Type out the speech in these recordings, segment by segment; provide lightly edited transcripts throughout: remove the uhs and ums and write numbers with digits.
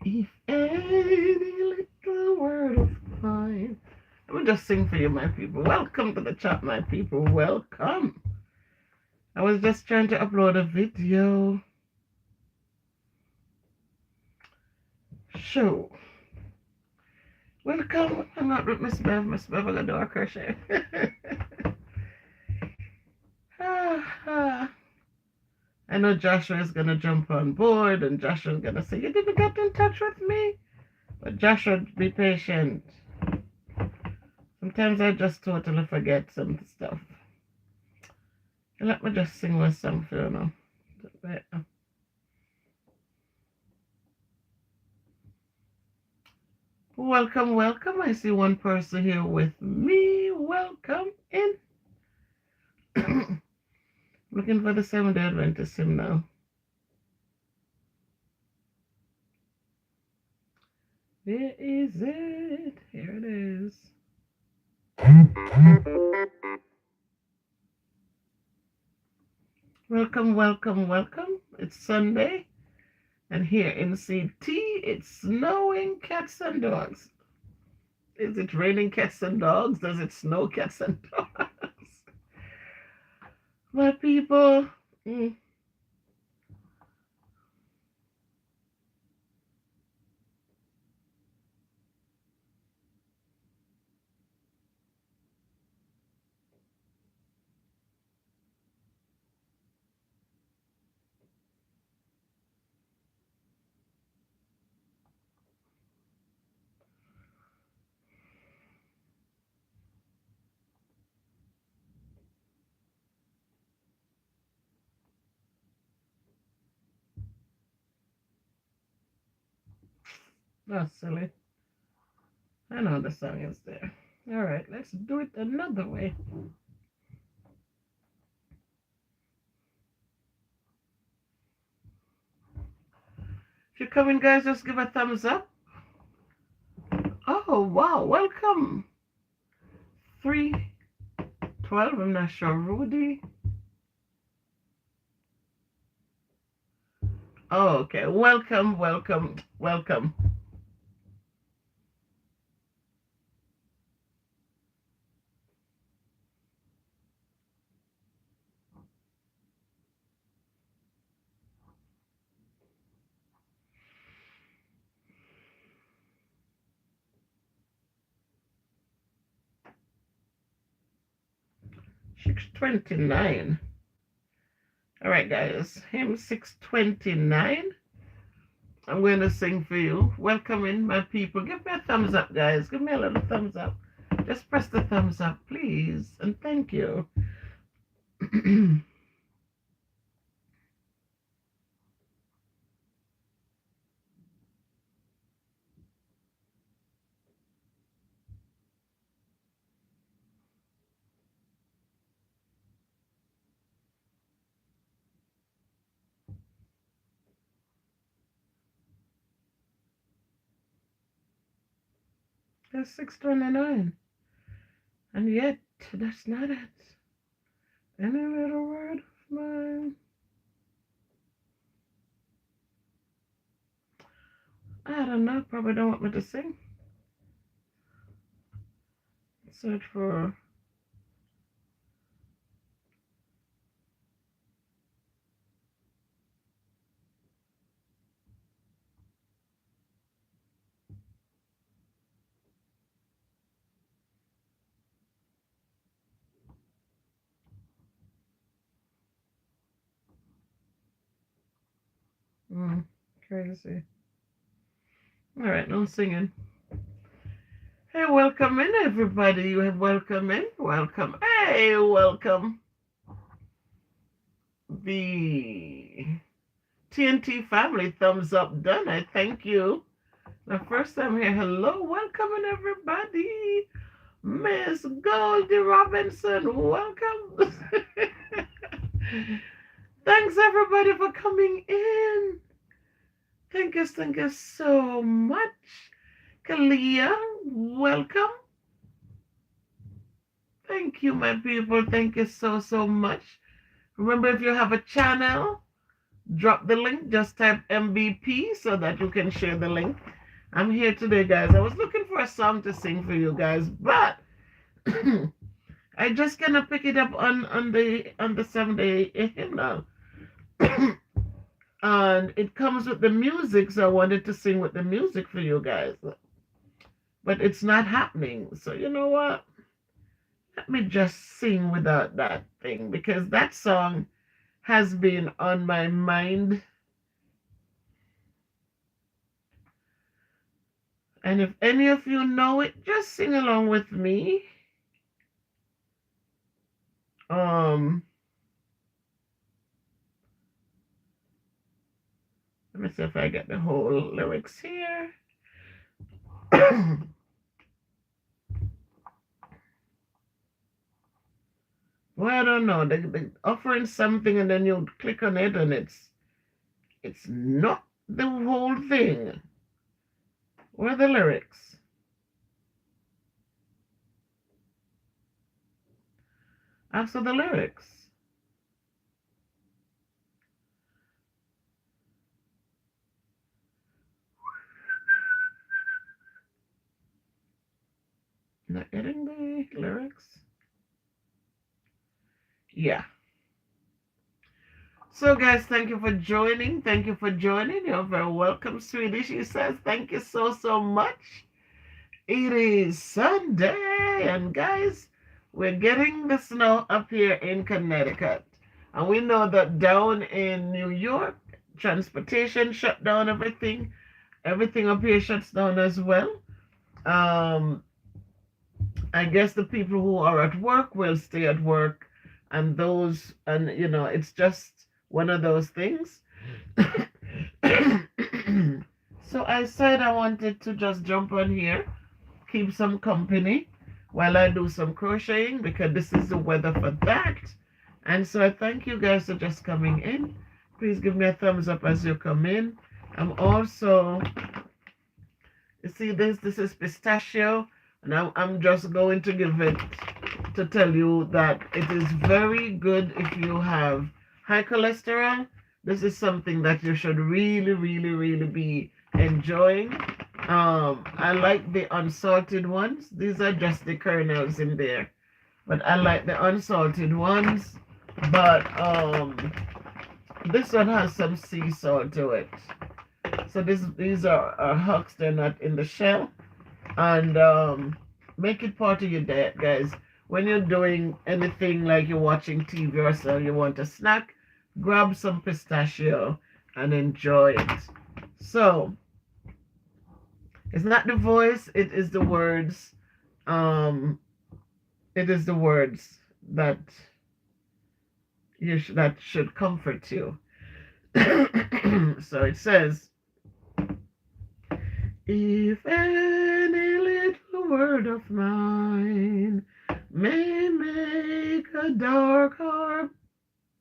If any little word of mine. Let me just sing for you, my people. Welcome to the chat, my people. Welcome. I was just trying to upload a video. Show. Welcome. I'm not with Miss Bev. Miss Bev, I'm going to do a crochet. I know Joshua is going to jump on board and Joshua is going to say, you didn't get in touch with me? But Joshua, be patient. Sometimes I just totally forget some stuff. Let me just sing one song for you now. Welcome, welcome. I see one person here with me. Welcome in. Looking for the Seventh-day Adventist hymn now. Where is it? Here it is. Welcome, welcome, welcome. It's Sunday, and here in CT, it's snowing cats and dogs. Is it raining cats and dogs? Does it snow cats and dogs? My people. That's silly. I know the song is there. All right, let's do it another way. If you're coming, guys, just give a thumbs up. Oh, wow, welcome. 312, I'm not sure. Rudy. Oh, okay. Welcome, welcome, welcome. $6.29. All right, guys. Hymn 629. I'm going to sing for you. Welcome in, my people. Give me a thumbs up, guys. Give me a little thumbs up. Just press the thumbs up, please. And thank you. It's 629. And yet, that's not it. Any little word of mine. I don't know. Probably don't want me to sing. Search for. Crazy. All right, no singing. Hey, welcome in, everybody. You have welcome in. Welcome. Hey, welcome. The TNT family, thumbs up done. I thank you. The first time here, hello, welcome in, everybody. Miss Goldie Robinson, welcome. Thanks, everybody, for coming in. Thank you so much. Kalia, welcome. Thank you, my people. Thank you so much. Remember, if you have a channel, drop the link. Just type MBP so that you can share the link. I'm here today, guys. I was looking for a song to sing for you guys, but I just cannot pick it up on the 7-day hymnal. And it comes with the music, so I wanted to sing with the music for you guys. But it's not happening. So you know what? Let me just sing without that thing, because that song has been on my mind. And if any of you know it, just sing along with me. Let me see if I get the whole lyrics here. Well, I don't know. They offering something and then you click on it and it's not the whole thing. Where are the lyrics? Ask for the lyrics. Not getting the lyrics. Yeah. So guys, thank you for joining. Thank you for joining. You're very welcome, sweetie. She says, thank you so much. It is Sunday, and guys, we're getting the snow up here in Connecticut. And we know that down in New York, transportation shut down, everything. Everything up here shuts down as well. I guess the people who are at work will stay at work, and those, and you know, it's just one of those things. So I said I wanted to just jump on here, keep some company while I do some crocheting, because this is the weather for that. And so I thank you guys for just coming in. Please give me a thumbs up as you come in. I'm also, you see this is pistachio, and I'm just going to give it to tell you that it is very good if you have high cholesterol. This is something that you should really be enjoying. I like the unsalted ones. These are just the kernels in there, but I like the unsalted ones. But this one has some sea salt to it. So these are hucks. They're not in the shell. And make it part of your diet, guys. When you're doing anything like you're watching TV or so, you want a snack, grab some pistachio and enjoy it. So it's not the voice, it is the words. It is the words that that should comfort you. So it says, if any little word of mine may make a dark heart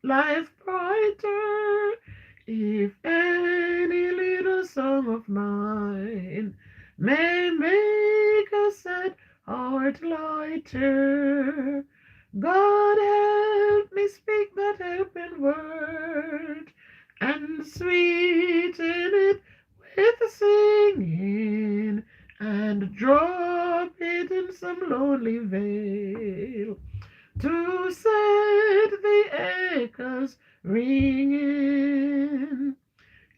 life brighter, if any little song of mine may make a sad heart lighter, God help me speak that helping word and sweeten it with singing, and drop it in some lonely vale to set the echoes ringing.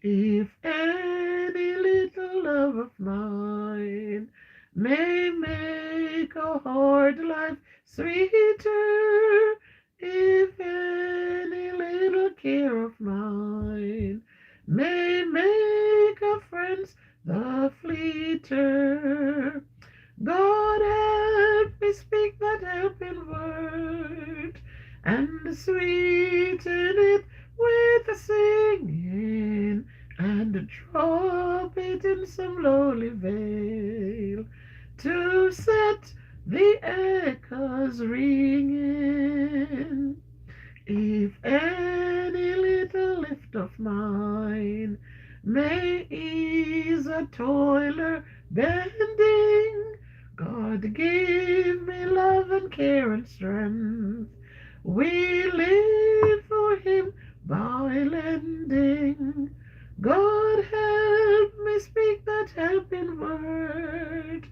If any little love of mine may make a hard life sweeter, if any little care of mine may make a friend's the fleeter, God help me speak that helping word and sweeten it with a singing, and drop it in some lowly vale to set the echoes ringing. If any little lift of mine may ease a toiler bending, God give me love and care and strength. We live for him ending. God help me speak that helping word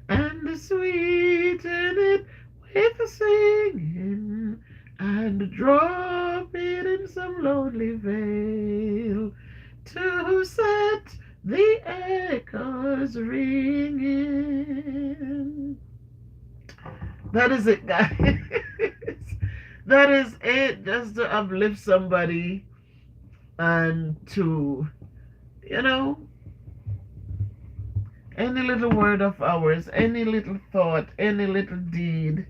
and sweeten it with singing and drop it in some lonely vale to set the echoes ringing. That is it, guys. That is it. Just to uplift somebody and to, you know, any little word of ours, any little thought, any little deed,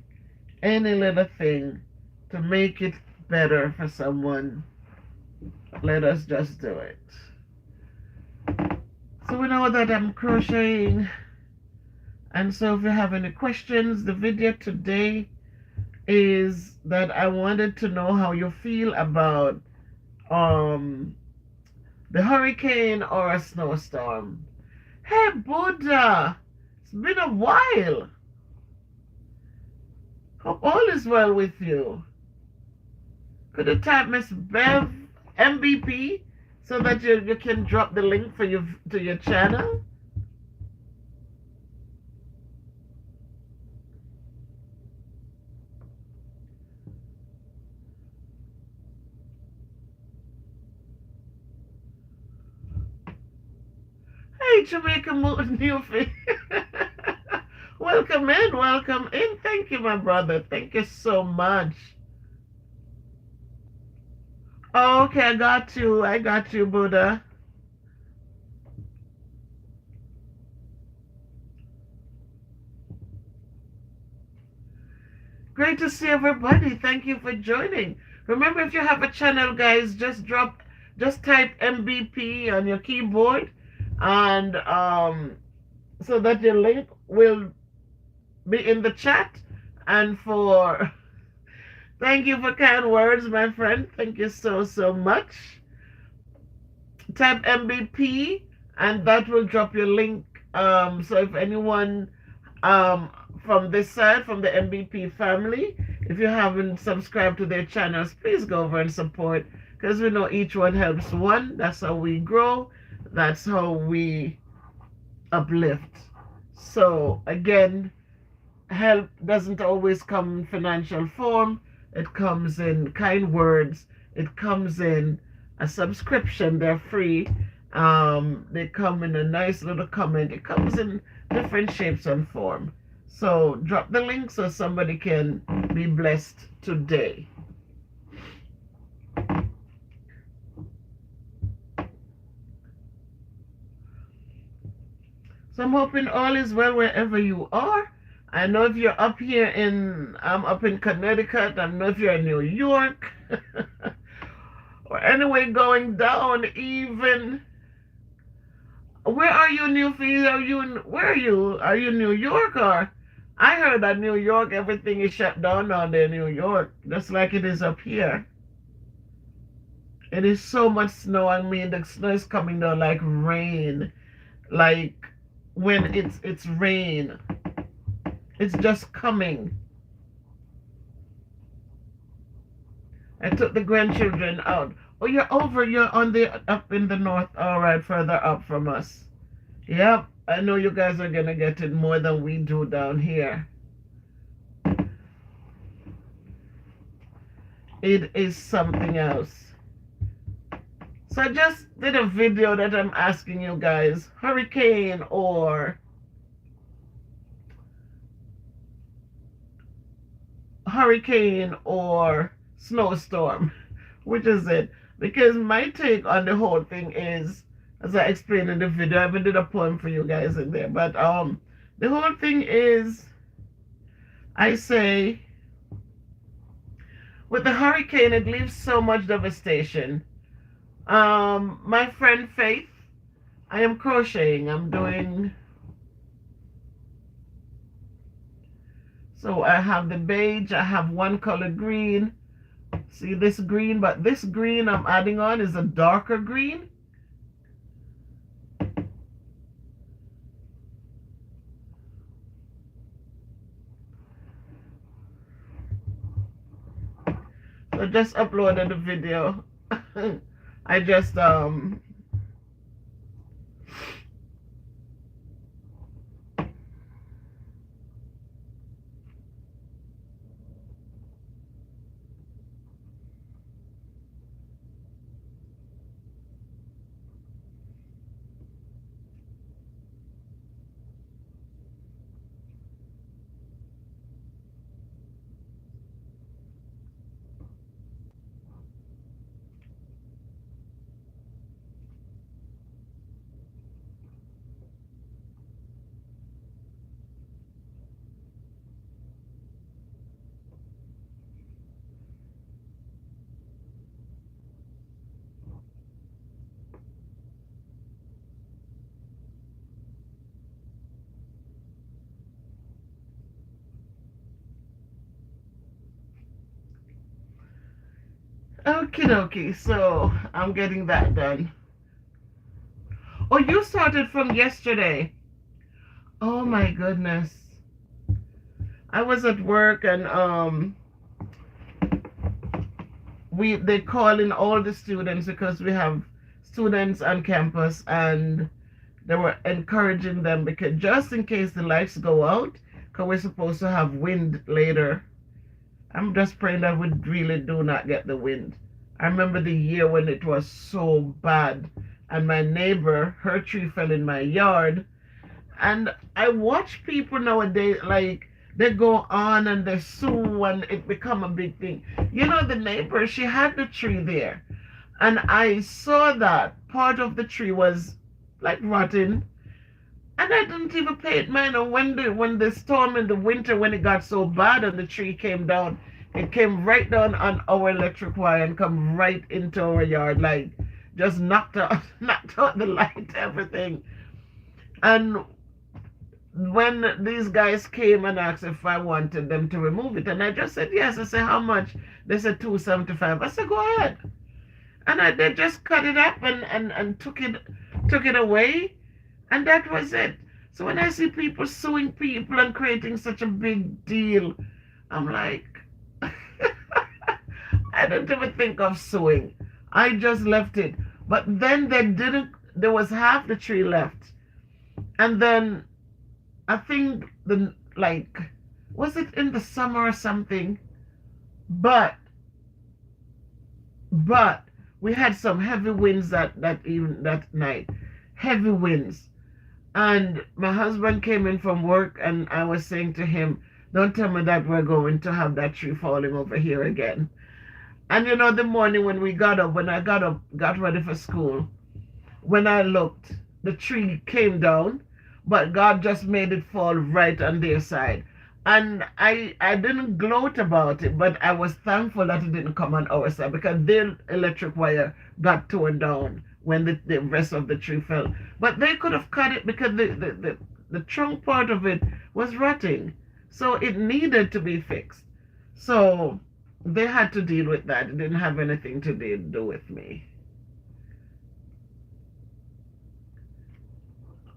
any little thing to make it better for someone, let us just do it. So we know that I'm crocheting, and so if you have any questions, the video today is that I wanted to know how you feel about the hurricane or a snowstorm. Hey Buddha, it's been a while. Hope all is well with you. Could you type Miss Bev MBP so that you can drop the link for you to your channel? Hey, Jamaica Newfie. Welcome in, welcome in. Thank you, my brother. Thank you so much. Oh, okay, I got you, Buddha. Great to see everybody. Thank you for joining. Remember, if you have a channel, guys, just type MBP on your keyboard, and so that your link will be in the chat. And thank you for kind words, my friend. Thank you so much. Type MBP and that will drop your link. So if anyone from this side, from the MBP family, if you haven't subscribed to their channels, please go over and support, because we know each one helps one. That's how we grow. That's how we uplift. So again, help doesn't always come in financial form. It comes in kind words. It comes in a subscription. They're free. They come in a nice little comment. It comes in different shapes and form. So drop the link so somebody can be blessed today. So I'm hoping all is well wherever you are. I know if you're up here I'm up in Connecticut. I know if you're in New York or anyway going down even. Where are you, Newfield? Where are you? Are you in New York? Or I heard that New York, everything is shut down down there in New York, just like it is up here. It is so much snow. I mean, the snow is coming down like rain. Like when it's rain. It's just coming. I took the grandchildren out. Oh, you're up in the north. All right, further up from us. Yep, I know you guys are gonna get it more than we do down here. It is something else. So I just did a video that I'm asking you guys, hurricane or snowstorm, which is it? Because my take on the whole thing is, as I explained in the video, I even did a poem for you guys in there, but the whole thing is, I say, with the hurricane, it leaves so much devastation. My friend Faith, I am crocheting. I'm doing, so I have the beige, I have one color green. See this green, but this green I'm adding on is a darker green. So just uploaded the video. I just okie dokie. So I'm getting that done. Oh, you started from yesterday. Oh my goodness. I was at work and they call in all the students because we have students on campus, and they were encouraging them because just in case the lights go out, because we're supposed to have wind later. I'm just praying that we really do not get the wind. I remember the year when it was so bad, and my neighbor, her tree fell in my yard. And I watch people nowadays, like, they go on and they sue and it become a big thing. You know, the neighbor, she had the tree there. And I saw that part of the tree was like rotten. And I didn't even pay it mind. And when the storm in the winter, when it got so bad and the tree came down, it came right down on our electric wire and come right into our yard, like just knocked out knocked out the light, everything. And when these guys came and asked if I wanted them to remove it, and I just said yes. I said, how much? They said $275. I said, go ahead. And they just cut it up and took it away, and that was it. So when I see people suing people and creating such a big deal, I'm like, I didn't even think of suing. I just left it. But then there was half the tree left. And then I think was it in the summer or something? But we had some heavy winds that night. Heavy winds. And my husband came in from work, and I was saying to him, don't tell me that we're going to have that tree falling over here again. And you know, the morning when I got up, got ready for school, when I looked, the tree came down, but God just made it fall right on their side. And I didn't gloat about it, but I was thankful that it didn't come on our side, because their electric wire got torn down when the rest of the tree fell. But they could have cut it because the trunk part of it was rotting. So it needed to be fixed. So they had to deal with that. It didn't have anything to do with me.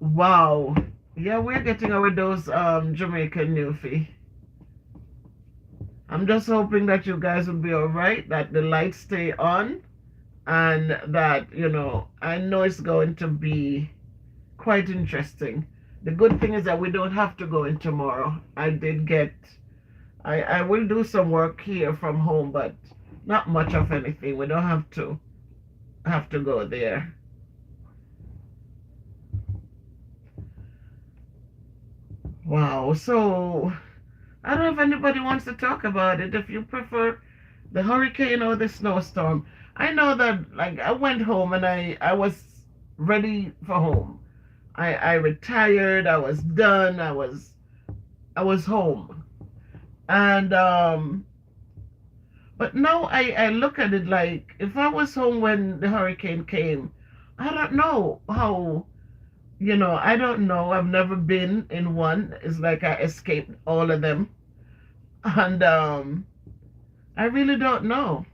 Wow. Yeah, we're getting our dose Jamaican Newfie. I'm just hoping that you guys will be alright, that the lights stay on, and that, you know, I know it's going to be quite interesting. The good thing is that we don't have to go in tomorrow. I will do some work here from home, but not much of anything. We don't have to go there. Wow, so I don't know if anybody wants to talk about it. If you prefer the hurricane or the snowstorm. I know that, like, I went home and I was ready for home. I retired, I was done, I was home. And but now I look at it like, if I was home when the hurricane came, I don't know how, you know, I don't know. I've never been in one. It's like I escaped all of them. And I really don't know.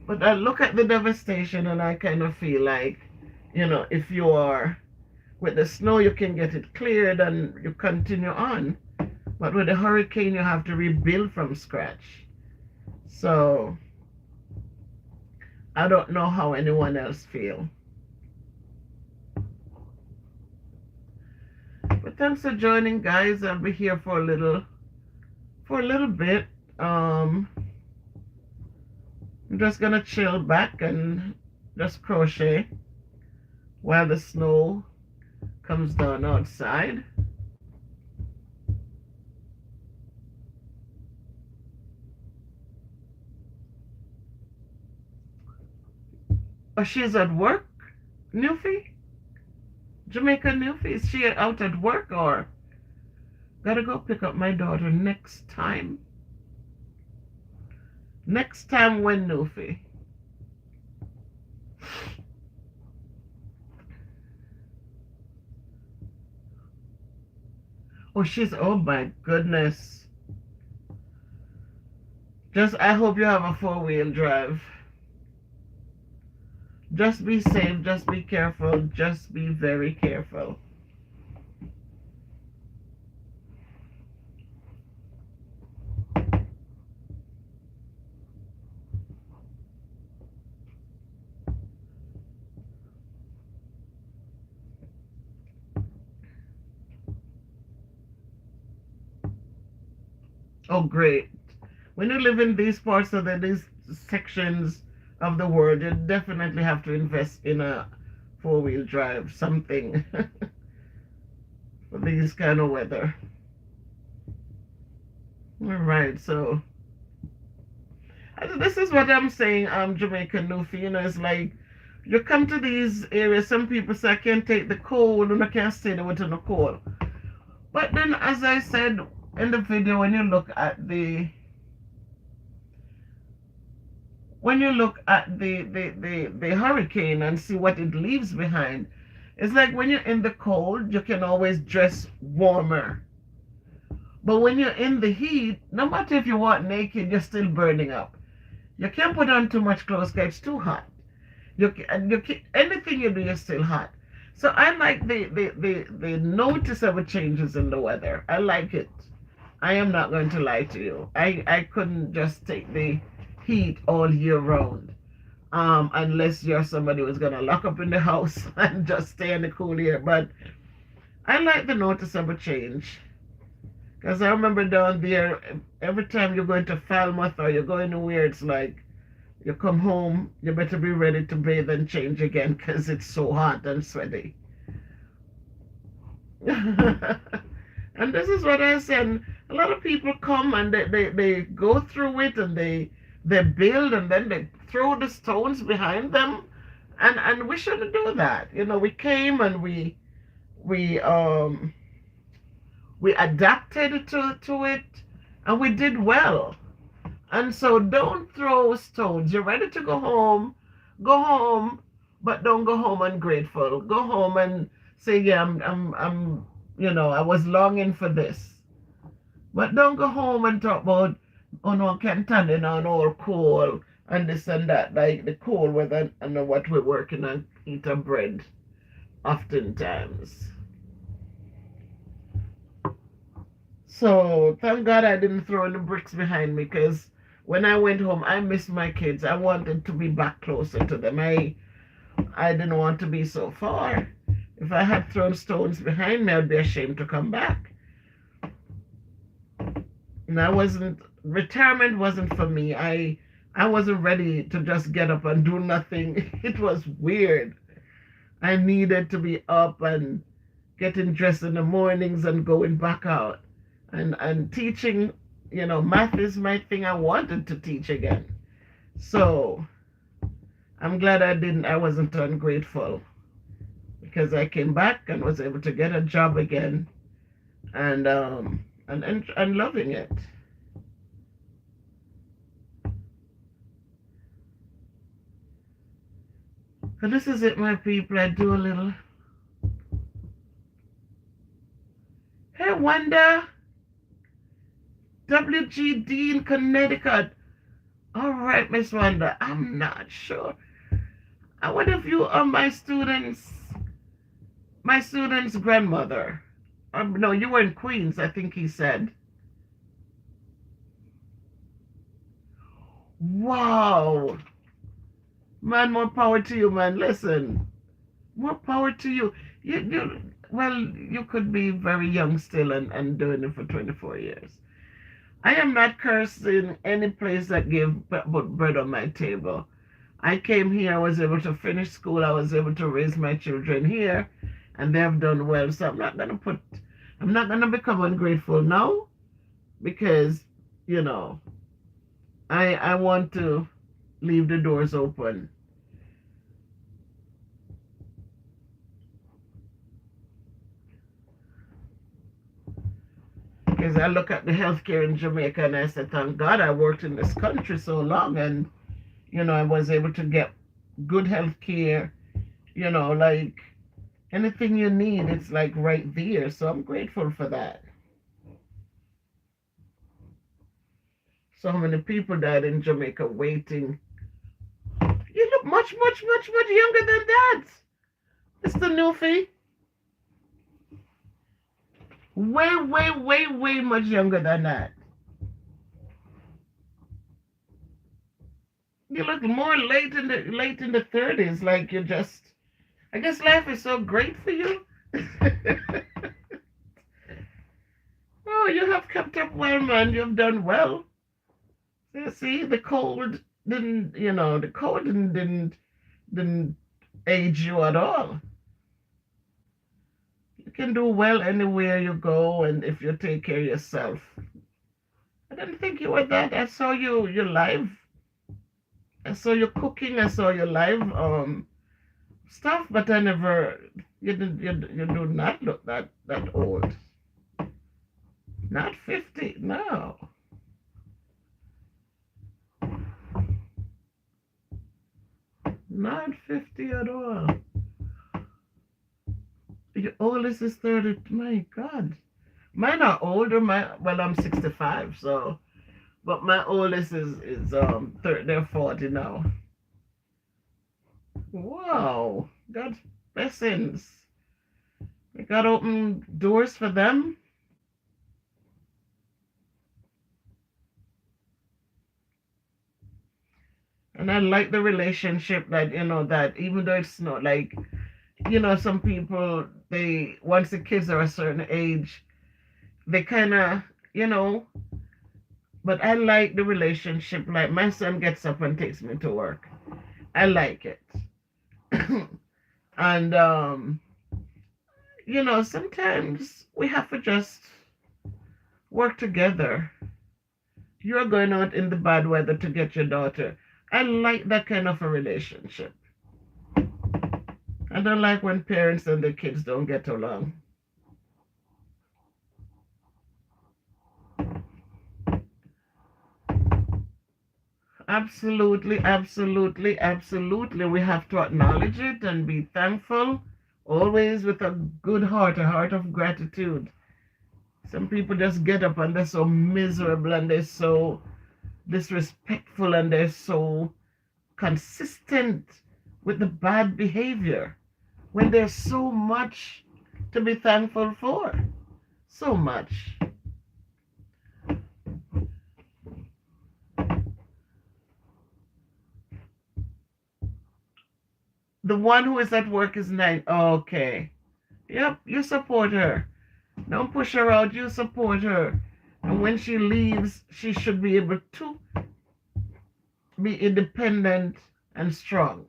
But I look at the devastation and I kind of feel like, you know, if you are with the snow, you can get it cleared and you continue on. But with a hurricane, you have to rebuild from scratch. So I don't know how anyone else feel. But thanks for joining, guys. I'll be here for a little bit. I'm just gonna chill back and just crochet while the snow comes down outside. Oh, she's at work, Newfie? Jamaica Newfie? Is she out at work or? Gotta go pick up my daughter next time. Next time when, Newfie? Oh, oh my goodness. I hope you have a 4-wheel drive. Just be safe, just be careful, just be very careful. Oh, great. When you live in these parts of these sections of the world, you definitely have to invest in a 4-wheel drive, something for these kind of weather. All right, so this is what I'm saying, Jamaican Newfie, you know, it's like you come to these areas, some people say I can't take the cold and I can't stay there within the cold. But then, as I said in the video, when you look at the hurricane and see what it leaves behind, it's like when you're in the cold, you can always dress warmer. But when you're in the heat, no matter if you walk naked, you're still burning up. You can't put on too much clothes because it's too hot. Anything you do, you're still hot. So I like the noticeable changes in the weather. I like it. I am not going to lie to you. I couldn't just take the heat all year round, unless you're somebody who's gonna lock up in the house and just stay in the cool air. But I like the noticeable change, because I remember down there, every time you go into Falmouth or you go anywhere, it's like you come home, you better be ready to bathe and change again because it's so hot and sweaty. And this is what I said. A lot of people come and they go through it and they build and then they throw the stones behind them, and we shouldn't do that. You know, we came and we adapted to it, and we did well. And so don't throw stones. You're ready to go home, but don't go home ungrateful. Go home and say, yeah, I'm you know, I was longing for this. But don't go home and talk about, oh no, I can't stand it on all coal and this and that, like the cold weather and what we're working on, eat a bread oftentimes. So thank God I didn't throw any bricks behind me, because when I went home, I missed my kids. I wanted to be back closer to them. I didn't want to be so far. If I had thrown stones behind me, I'd be ashamed to come back. And retirement wasn't for me. I wasn't ready to just get up and do nothing. It was weird. I needed to be up and getting dressed in the mornings and going back out. And teaching, you know, math is my thing. I wanted to teach again. So I'm glad I wasn't ungrateful, because I came back and was able to get a job again, and loving it. So this is it, my people. I do a little. Hey, Wanda. WGD in Connecticut. All right, Miss Wanda. I'm not sure. I wonder if you are my student's grandmother. No, you were in Queens, I think he said. Wow. Man, more power to you, man. Listen, more power to you. Well, you could be very young still and doing it for 24 years. I am not cursing any place that gave bread on my table. I came here, I was able to finish school, I was able to raise my children here, and they have done well. So I'm not gonna become ungrateful now, because, you know, I want to leave the doors open. Because I look at the healthcare in Jamaica and I said, thank God I worked in this country so long, and, you know, I was able to get good health care, you know, like anything you need, it's like right there. So I'm grateful for that. So many people died in Jamaica waiting. You look much, much, much, much younger than that. Mr. Newfie. Way, way, way, way much younger than that. You look more late in the 30s, like you're just, I guess life is so great for you. Oh, you have kept up well, man. You've done well. You see, the cold didn't, you know, the cold didn't age you at all. You can do well anywhere you go, and if you take care of yourself. I didn't think you were that. I saw you live. I saw you cooking. I saw your live stuff, but I never. You do not look that old. Not 50. No. Not 50 at all. Your oldest is 30. My God. Mine are older. Well, I'm 65, so, but my oldest is 30, they're 40 now. Wow. God blessings. We got open doors for them. And I like the relationship that, you know, that even though it's not like, you know, some people, once the kids are a certain age, they kind of, you know, but I like the relationship. Like my son gets up and takes me to work. I like it. And, you know, sometimes we have to just work together. You're going out in the bad weather to get your daughter. I like that kind of a relationship. I don't like when parents and their kids don't get along. Absolutely, absolutely, absolutely. We have to acknowledge it and be thankful, always with a good heart, a heart of gratitude. Some people just get up and they're so miserable and they're so disrespectful and they're so consistent with the bad behavior when there's so much to be thankful for. So much. The one who is at work is 9. Okay. Yep, you support her. Don't push her out, you support her. And when she leaves, she should be able to be independent and strong.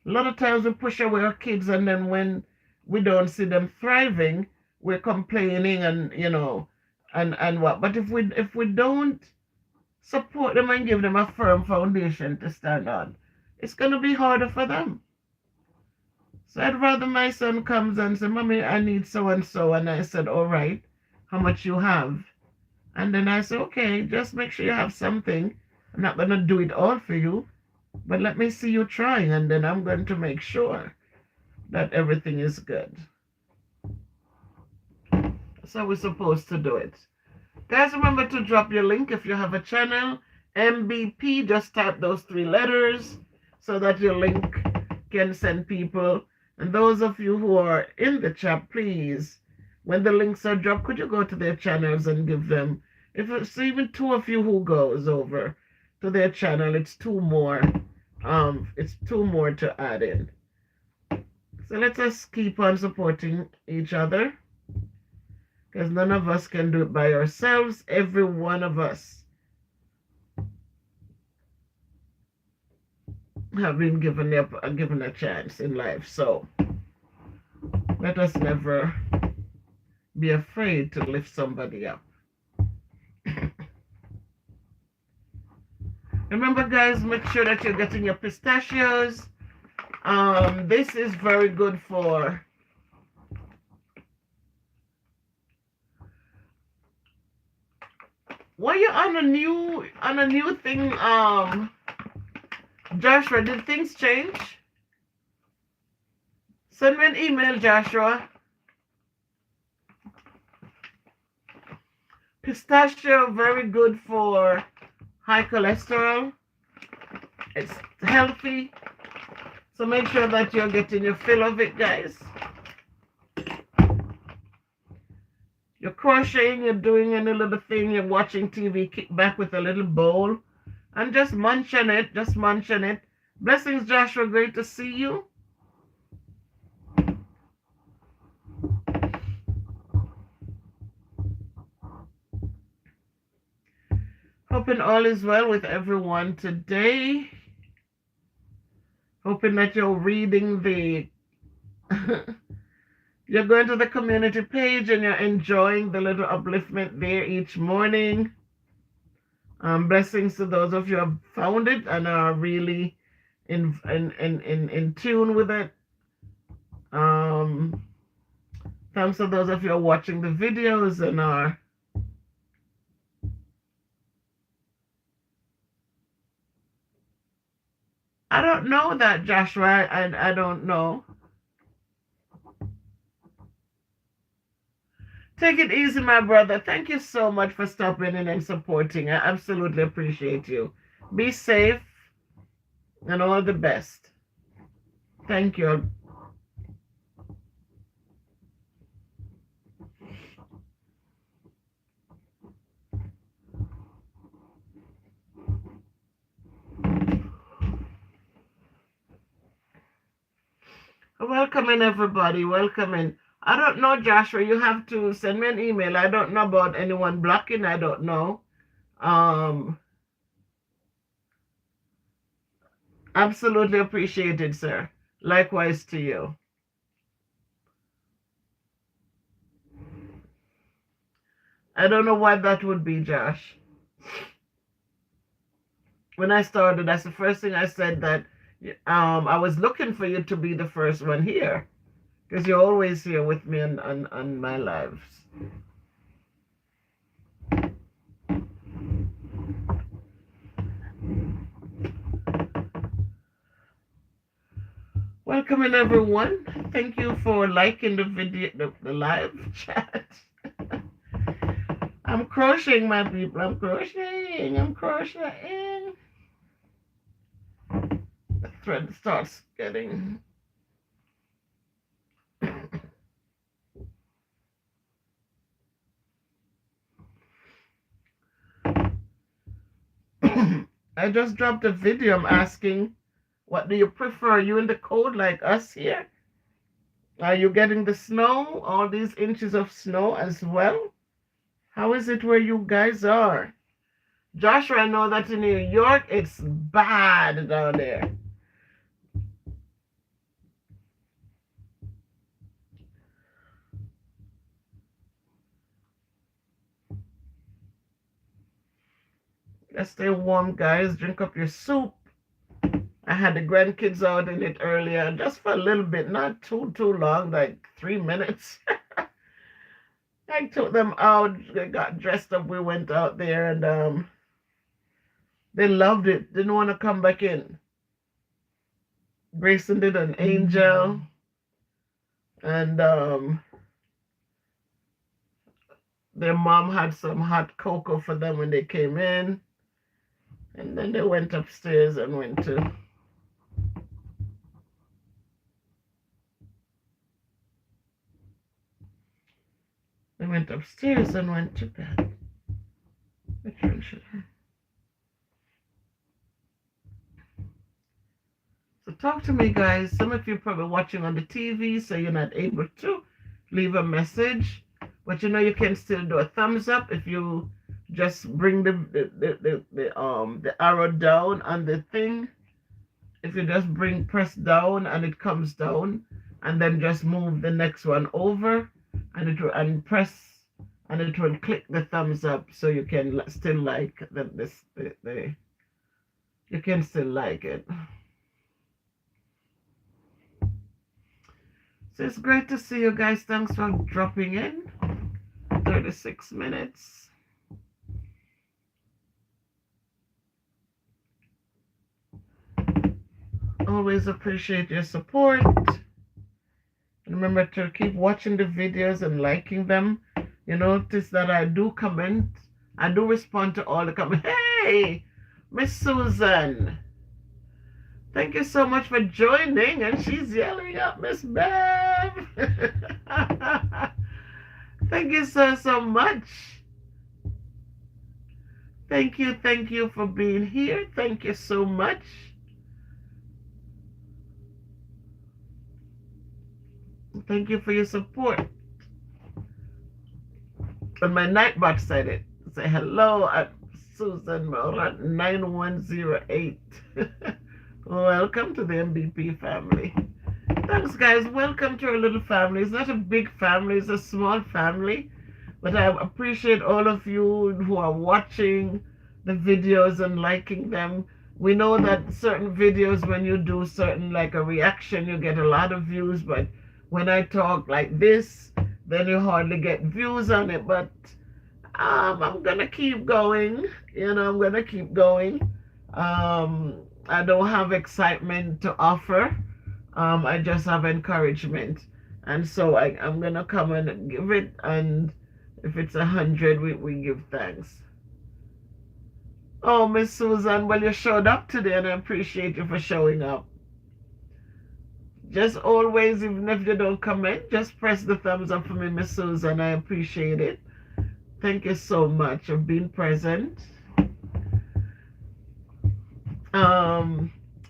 A lot of times we push away our kids, and then when we don't see them thriving, we're complaining and, you know, and what. But if we don't support them and give them a firm foundation to stand on, it's going to be harder for them. So I'd rather my son comes and say, Mommy, I need so and so. And I said, all right, how much you have? And then I said, okay, just make sure you have something. I'm not going to do it all for you, but let me see you trying, and then I'm going to make sure that everything is good. That's how we're supposed to do it. Guys, remember to drop your link if you have a channel. MBP, just type those 3 letters so that your link can send people. And those of you who are in the chat, please, when the links are dropped, could you go to their channels and give them, if it's even 2 of you who goes over, to their channel. It's two more. It's two more to add in. So let us keep on supporting each other, because none of us can do it by ourselves. Every one of us have been given a chance in life. So let us never be afraid to lift somebody up. Remember, guys, make sure that you're getting your pistachios. This is very good for were you on a new thing, Joshua? Did things change? Send me an email, Joshua. Pistachio, very good for high cholesterol. It's healthy. So make sure that you're getting your fill of it, guys. You're crocheting, you're doing any little thing, you're watching TV, kick back with a little bowl and just munch on it, just munch on it. Blessings, Joshua, great to see you. Hoping all is well with everyone today. Hoping that you're reading the you're going to the community page and you're enjoying the little upliftment there each morning. Blessings to those of you who have found it and are really in tune with it. Thanks to those of you who are watching the videos and are I don't know that, Joshua. I don't know. Take it easy, my brother. Thank you so much for stopping in and supporting. I absolutely appreciate you. Be safe and all the best. Thank you. Welcome in, everybody. Welcome in. I don't know, Joshua. You have to send me an email. I don't know about anyone blocking. I don't know. Absolutely appreciated, sir. Likewise to you. I don't know why that would be, Josh. When I started, that's the first thing I said, that I was looking for you to be the first one here, because you're always here with me on my lives. Welcome in, everyone. Thank you for liking the video, the live chat. I'm crocheting, my people. I'm crocheting. I'm crocheting. The thread starts getting... I just dropped a video. I'm asking, what do you prefer? Are you in the cold like us here? Are you getting the snow, all these inches of snow as well? How is it where you guys are? Joshua, I know that in New York, it's bad down there. Let's stay warm, guys. Drink up your soup. I had the grandkids out in it earlier, just for a little bit, not too long, like 3 minutes. I took them out, they got dressed up, we went out there, and they loved it. Didn't want to come back in. Grayson did an angel, and their mom had some hot cocoa for them when they came in. And then they went upstairs and went to... They went upstairs and went to bed. Which one should I... talk to me, guys. Some of you probably watching on the TV, so you're not able to leave a message. But you know you can still do a thumbs up if you just bring the arrow down on the thing. If you just press down and it comes down, and then just move the next one over, and it will and it will click the thumbs up, so you can still like you can still like it. So it's great to see you guys. Thanks for dropping in. 36 minutes. Always appreciate your support. Remember to keep watching the videos and liking them. You notice that I do comment. I do respond to all the comments. Hey, Miss Susan. Thank you so much for joining. And she's yelling up, Miss Bev. Thank you so much. Thank you for being here. Thank you so much. Thank you for your support. And my Nightbot said it. Say hello at Susan Morat 9108. Welcome to the MBP family. Thanks, guys. Welcome to our little family. It's not a big family, it's a small family. But I appreciate all of you who are watching the videos and liking them. We know that certain videos, when you do certain, like a reaction, you get a lot of views. But when I talk like this, then you hardly get views on it. But I'm going to keep going. I'm going to keep going. I don't have excitement to offer. I just have encouragement. And so I'm going to come and give it. And if it's 100, we give thanks. Oh, Miss Susan, well, you showed up today, and I appreciate you for showing up. Just always, even if you don't comment, just press the thumbs up for me, Miss Susan. I appreciate it. Thank you so much for being present.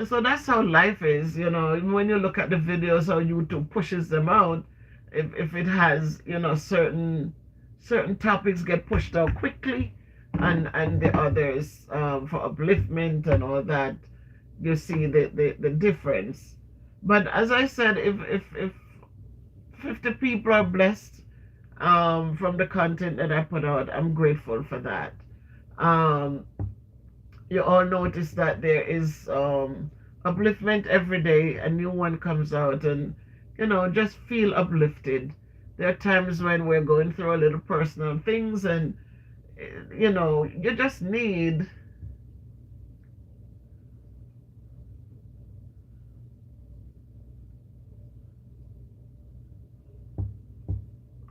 So that's how life is, even when you look at the videos, how YouTube pushes them out, if it has, certain topics get pushed out quickly, and the others for upliftment and all that, you see the difference. But as I said, if 50 people are blessed from the content that I put out, I'm grateful for that. You all notice that there is upliftment every day. A new one comes out, and just feel uplifted. There are times when we're going through a little personal things, and you just need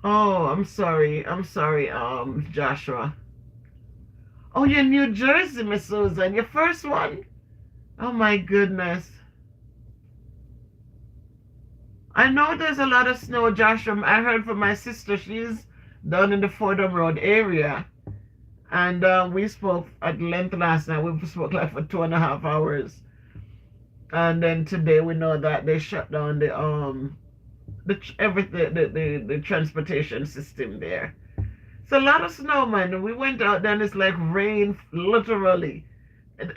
oh, I'm sorry, Joshua. Oh, you're in New Jersey, Miss Susan. Your first one? Oh, my goodness. I know there's a lot of snow, Joshua. I heard from my sister. She's down in the Fordham Road area. And we spoke at length last night. We spoke like for 2.5 hours. And then today we know that they shut down the transportation system there. It's a lot of snow, man. We went out there and it's like rain, literally.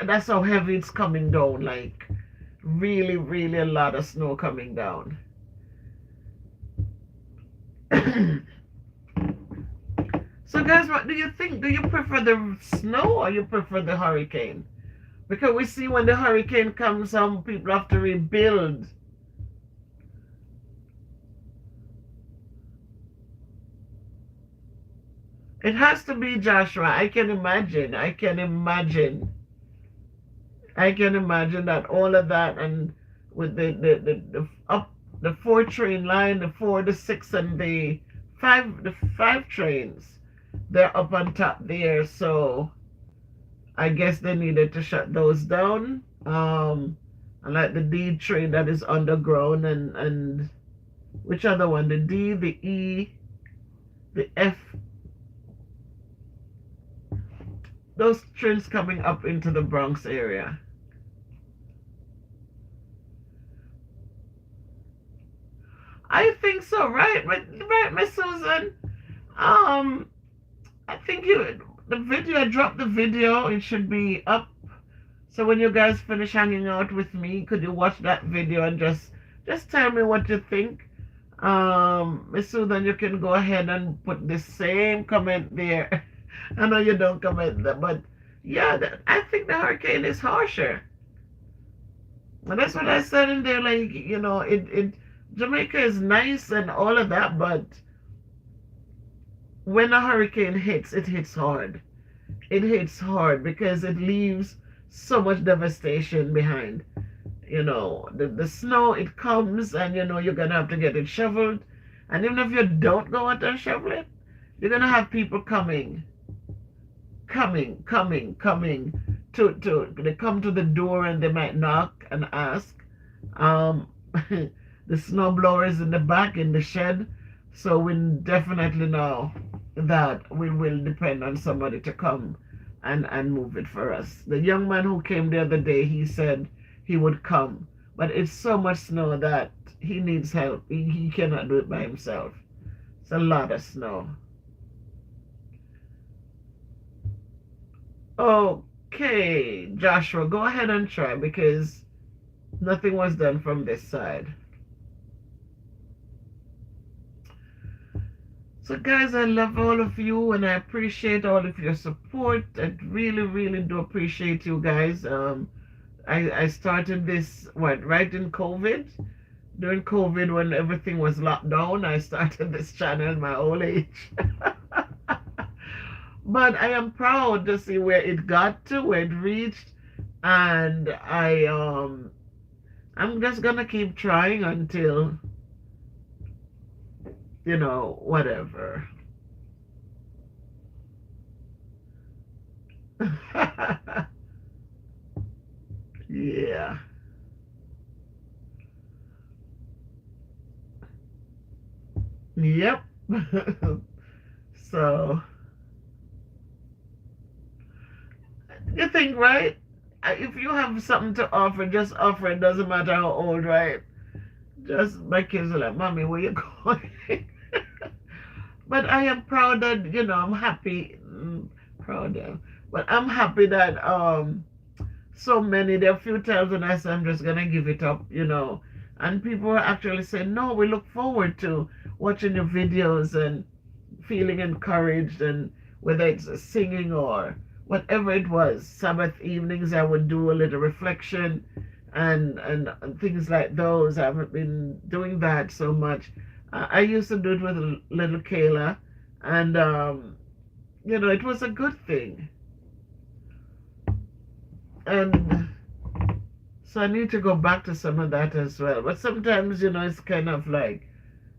That's how heavy it's coming down. Like really, really a lot of snow coming down. So guys, what do you think? Do you prefer the snow or you prefer the hurricane? Because we see when the hurricane comes, some people have to rebuild. It has to be, Joshua. I can imagine that all of that, and with the 4 train line, the 4, the 6, and the 5 trains, they're up on top there. So I guess they needed to shut those down. And like the D train that is underground, and which other one? The D, the E, the F. Those trains coming up into the Bronx area. I think so, right? Right, Miss Susan. I think the video. I dropped the video. It should be up. So when you guys finish hanging out with me, could you watch that video and just tell me what you think? Miss Susan, you can go ahead and put the same comment there. I know you don't comment that, but yeah, I think the hurricane is harsher. And that's what I said in there. Like, Jamaica is nice and all of that, but when a hurricane hits, it hits hard. It hits hard because it leaves so much devastation behind. The snow, it comes and you're going to have to get it shoveled. And even if you don't go out and shovel it, you're going to have people coming they come to the door and they might knock and ask. The snow blower is in the back in the shed, so we definitely know that we will depend on somebody to come and move it for us. The young man who came the other day, he said he would come, but it's so much snow that he needs help. He cannot do it by himself. It's a lot of snow. Okay, Joshua, go ahead and try because nothing was done from this side. So guys, I love all of you and I appreciate all of your support. I really, really do appreciate you guys. I started this, right in COVID? During COVID when everything was locked down, I started this channel in my old age. But I am proud to see where it got to, where it reached, and I'm just gonna keep trying until, whatever. Yeah. Yep. So you think, right? If you have something to offer, just offer. It doesn't matter how old, right? Just my kids are like, Mommy, where you going? But I am proud that, I'm happy. Proud of. But I'm happy that so many, there are a few times when I say I'm just gonna give it up, and people are actually saying, no, we look forward to watching your videos and feeling encouraged, and whether it's singing or whatever it was. Sabbath evenings I would do a little reflection and things like those. I haven't been doing that so much. I used to do it with little Kayla, and it was a good thing. And so I need to go back to some of that as well. But sometimes, it's kind of like,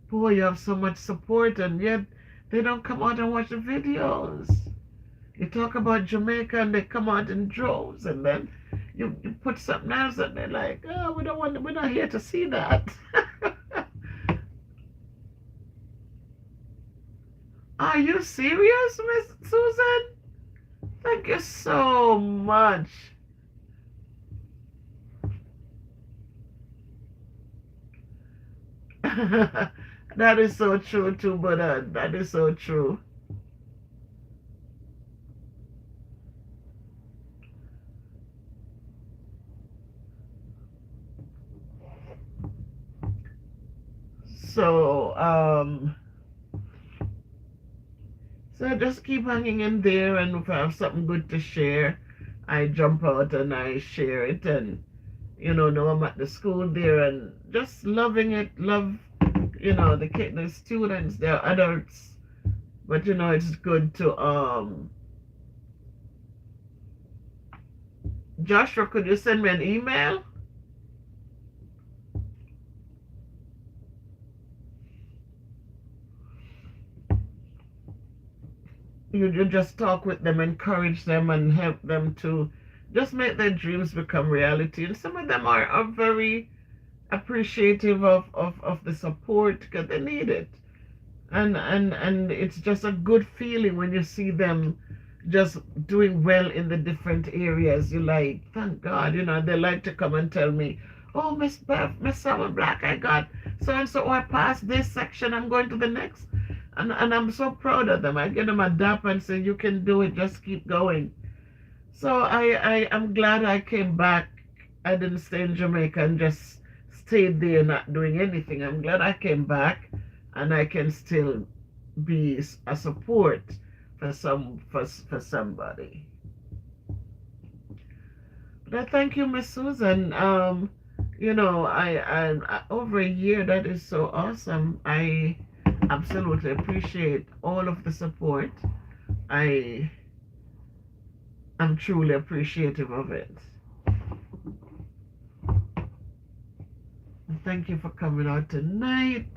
boy, you have so much support and yet they don't come out and watch the videos. You talk about Jamaica and they come out in droves, and then you put something else and they're like, oh, we're not here to see that. Are you serious, Miss Susan? Thank you so much. That is so true too, but that is so true. So so I just keep hanging in there, and if I have something good to share, I jump out and I share it, and now I'm at the school there and just loving it. Love, the students, they're adults, but it's good to Joshua, could you send me an email? You just talk with them, encourage them, and help them to just make their dreams become reality. And some of them are very appreciative of the support because they need it. And it's just a good feeling when you see them just doing well in the different areas. You like, thank God, they like to come and tell me, Oh, Miss Bev, Miss Summer Black, I got so and so. I passed this section. I'm going to the next. And I'm so proud of them. I give them a dap and say, you can do it. Just keep going. So I'm glad I came back. I didn't stay in Jamaica and just stayed there not doing anything. I'm glad I came back and I can still be a support for somebody. But I thank you, Miss Susan. You know, I over a year, that is so awesome. I absolutely appreciate all of the support. I am truly appreciative of it. Thank you for coming out tonight.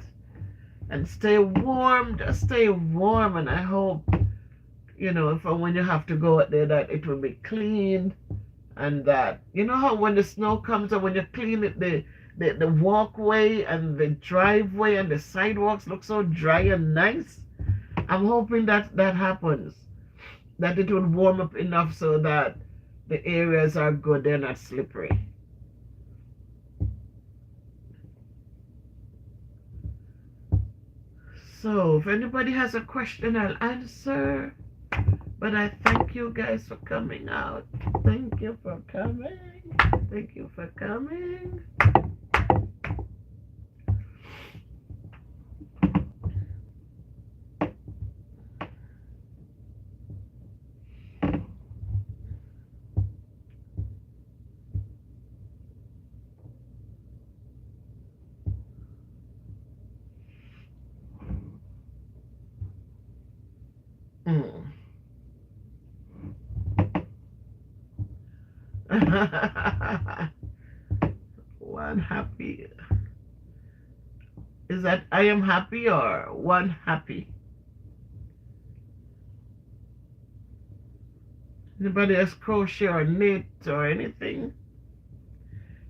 And stay warm. Just stay warm. And I hope, you know, for when you have to go out there, that it will be clean. And that, you know how when the snow comes and when you clean it, the walkway and the driveway and the sidewalks look so dry and nice. I'm hoping that that happens. That it will warm up enough so that the areas are good, they're not slippery. So if anybody has a question, I'll answer. But I thank you guys for coming out. Thank you for coming. Thank you for coming. One happy. Is that I am happy or one happy? Anybody else crochet or knit or anything?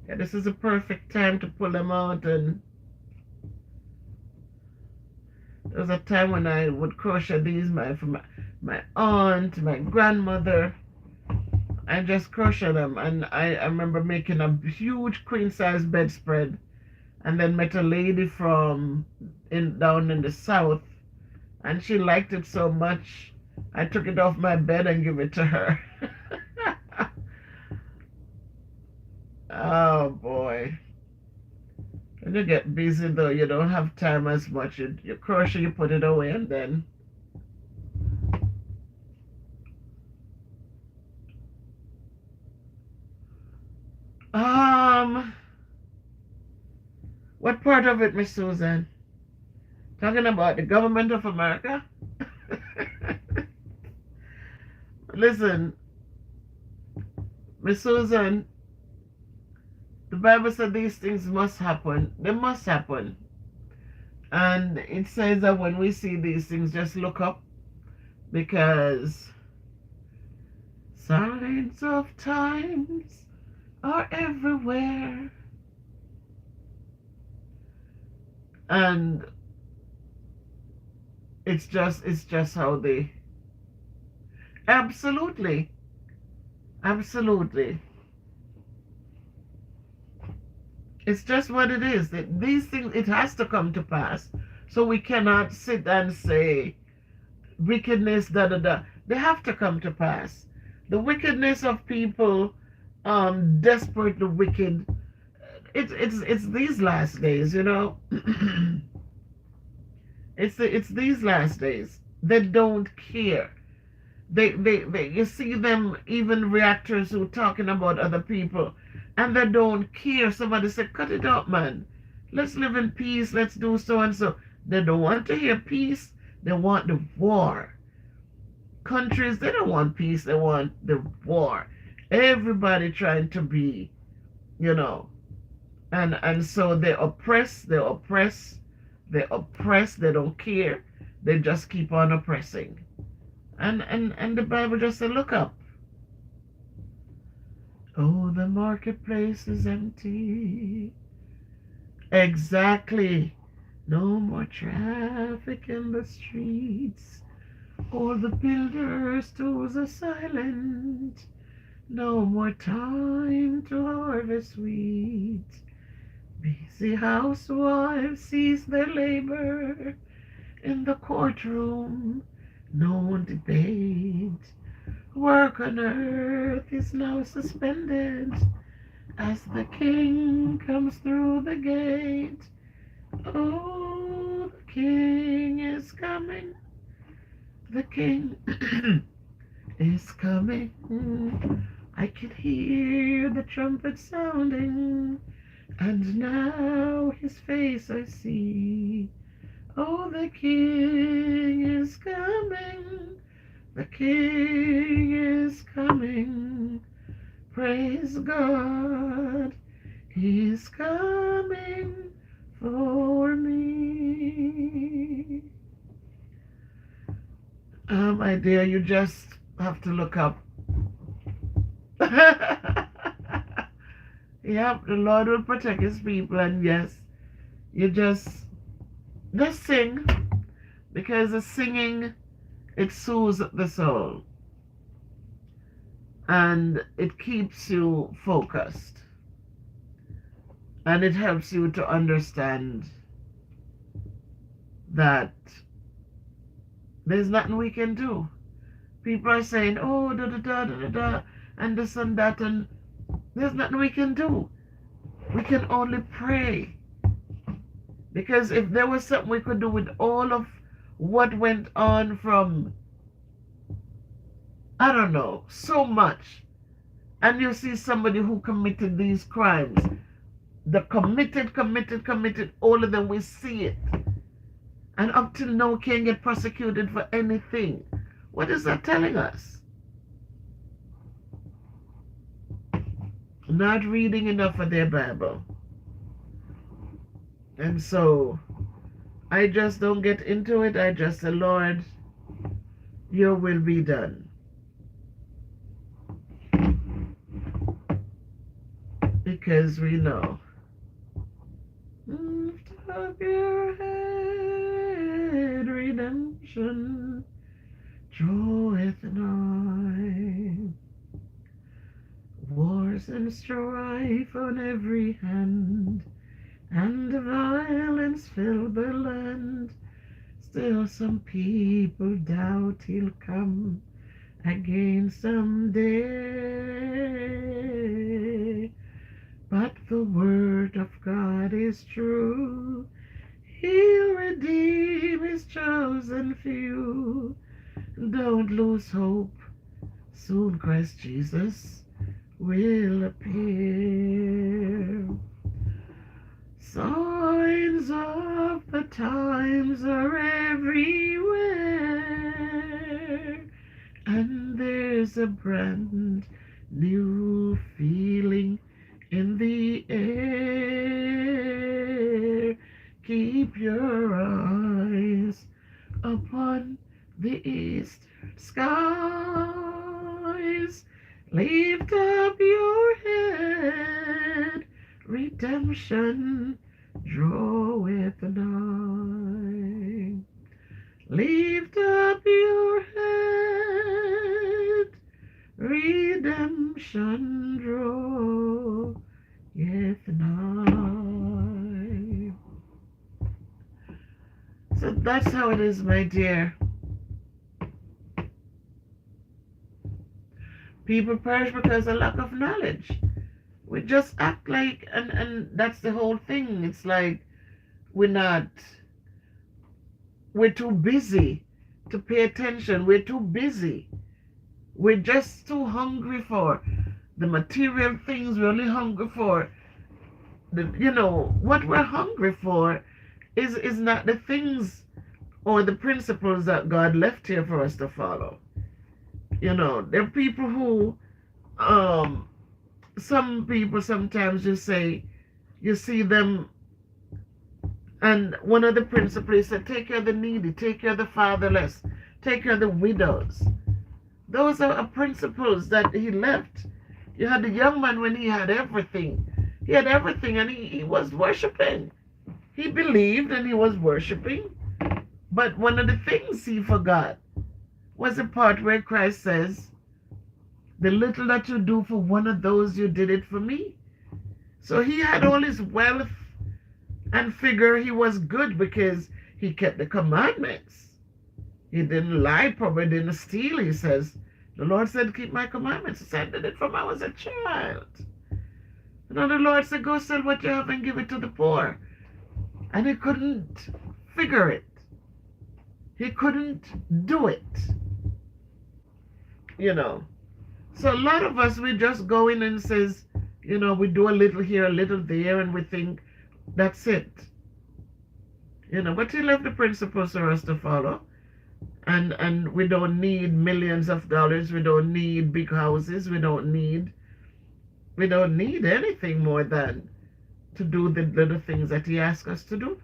Yeah, this is a perfect time to pull them out. And there was a time when I would crochet these for my aunt, my grandmother. I just crochet them, and I remember making a huge queen size bedspread, and then met a lady from down in the south, and she liked it so much I took it off my bed and gave it to her. Oh boy. When you get busy though, you don't have time as much. You crochet, you put it away, and then what part of it, Miss Susan? Talking about the government of America? Listen, Miss Susan, the Bible said these things must happen. They must happen. And it says that when we see these things, just look up, because signs of times are everywhere. And it's just how they absolutely it's just what it is. That these things, it has to come to pass. So we cannot sit and say wickedness, da da da. They have to come to pass. The wickedness of people, desperately wicked. It's these last days, you know. it's these last days. They don't care. They you see them, even reactors who talking about other people, and they don't care. Somebody said, cut it out, man. Let's live in peace. Let's do so and so. They don't want to hear peace. They want the war. Countries, they don't want peace. They want the war. Everybody trying to be, you know. And so they oppress, they don't care. They just keep on oppressing. And the Bible just said, look up. Oh, the marketplace is empty. Exactly. No more traffic in the streets. All the builders' tools are silent. No more time to harvest wheat. Busy housewives cease their labor. In the courtroom, no debate. Work on earth is now suspended as the king comes through the gate. Oh, the king is coming. The king is coming. I can hear the trumpet sounding, and now his face I see. Oh, the king is coming. The king is coming. Praise God. He's coming for me. My dear, you just have to look up. Yep, the Lord will protect his people, and yes, you just sing, because the singing, it soothes the soul and it keeps you focused and it helps you to understand that there's nothing we can do. People are saying, oh, da da da da da da, and this and that, and there's nothing we can do. We can only pray. Because if there was something we could do with all of what went on from, I don't know, so much, and you see somebody who committed these crimes, the committed, all of them, we see it. And up till now can't get prosecuted for anything. What is that telling us? Not reading enough of their Bible. And so I just don't get into it. I just say, Lord, your will be done. Because we know. Lift up your head, redemption draweth nigh. Wars and strife on every hand, and violence fill the land. Still some people doubt he'll come again someday. But the word of God is true. He'll redeem his chosen few. Don't lose hope. Soon Christ Jesus will appear. Signs of the times are everywhere, and there's a brand new feeling in the air. Keep your eyes upon the eastern skies. Lift up your head, redemption draweth nigh. Lift up your head, redemption draweth nigh. So that's how it is, my dear. People perish because of lack of knowledge. We just act like, and that's the whole thing. It's like we're too busy to pay attention. We're too busy. We're just too hungry for the material things. We're only hungry for what we're hungry for is not the things or the principles that God left here for us to follow. There are people who, some people sometimes you see them, and one of the principles is that take care of the needy, take care of the fatherless, take care of the widows. Those are principles that he left. You had the young man when he had everything. He had everything and he was worshiping. He believed and he was worshiping. But one of the things he forgot was the part where Christ says, the little that you do for one of those, you did it for me. So he had all his wealth and figure he was good because he kept the commandments. He didn't lie, probably didn't steal. He says, the Lord said, keep my commandments. He said, I did it from I was a child. And then the Lord said, go sell what you have and give it to the poor. And he couldn't figure it. He couldn't do it. You know. So a lot of us, we just go in and says, you know, we do a little here, a little there, and we think that's it. You know, but he left the principles for us to follow. And we don't need millions of dollars. We don't need big houses. We don't need anything more than to do the little things that he asks us to do.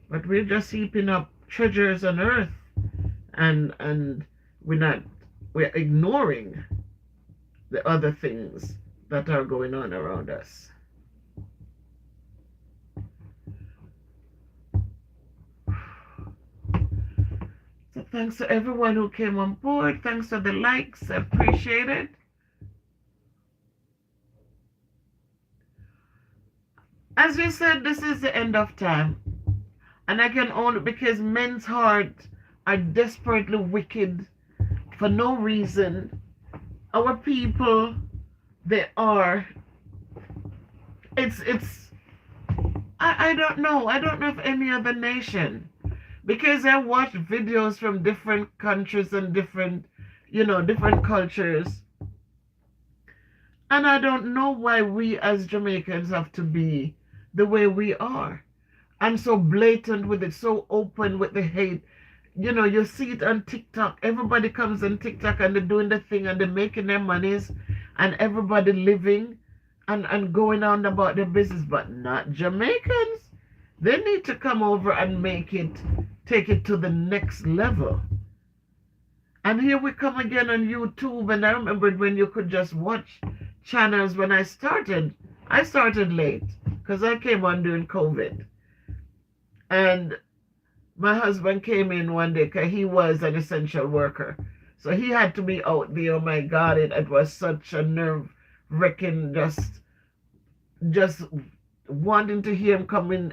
But we're just heaping up treasures on earth, and we're ignoring the other things that are going on around us. So thanks to everyone who came on board. Thanks for the likes. I appreciate it. As we said, this is the end of time. And I can only, because men's hearts are desperately wicked for no reason. Our people, they are, I don't know. I don't know of any other nation. Because I watch videos from different countries and different cultures. And I don't know why we as Jamaicans have to be the way we are. And so blatant with it, so open with the hate. You know, you see it on TikTok. Everybody comes on TikTok and they're doing the thing and they're making their monies and everybody living and going on about their business, but not Jamaicans. They need to come over and take it to the next level. And here we come again on YouTube, and I remembered when you could just watch channels when I started. I started late because I came on during COVID. And my husband came in one day because he was an essential worker. So he had to be out there. Oh my God, it was such a nerve-wracking, just wanting to hear him come in.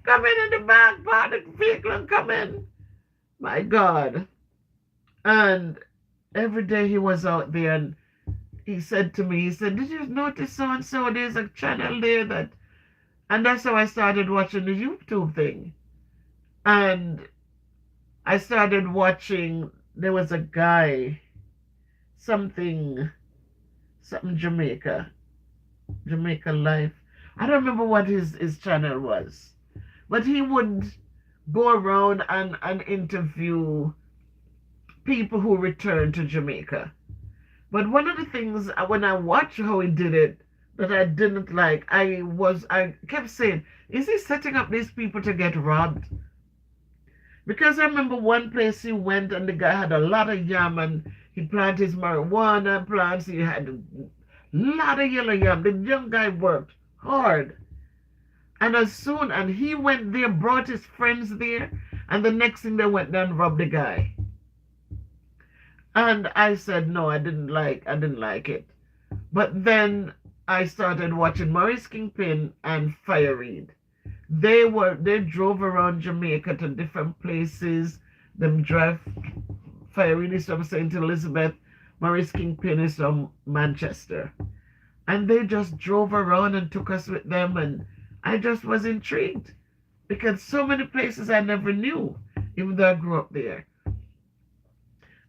Come in the back part of the vehicle and come in. My God. And every day he was out there and he said to me, he said, did you notice so-and-so? There's a channel there that... And that's how I started watching the YouTube thing. And I started watching, there was a guy, something Jamaica Life. I don't remember what his channel was. But he would go around and interview people who returned to Jamaica. But one of the things, when I watched how he did it, that I didn't like, I kept saying, is he setting up these people to get robbed? Because I remember one place he went and the guy had a lot of yam and he planted his marijuana plants. He had a lot of yellow yam. The young guy worked hard. And and he went there, brought his friends there, and the next thing they went there and robbed the guy. And I said, no, I didn't like it. But then I started watching Maurice Kingpin and Fireweed. They drove around Jamaica to different places. Them drive, Fireweed is from St. Elizabeth, Maurice Kingpin is from Manchester. And they just drove around and took us with them, and I just was intrigued because so many places I never knew, even though I grew up there.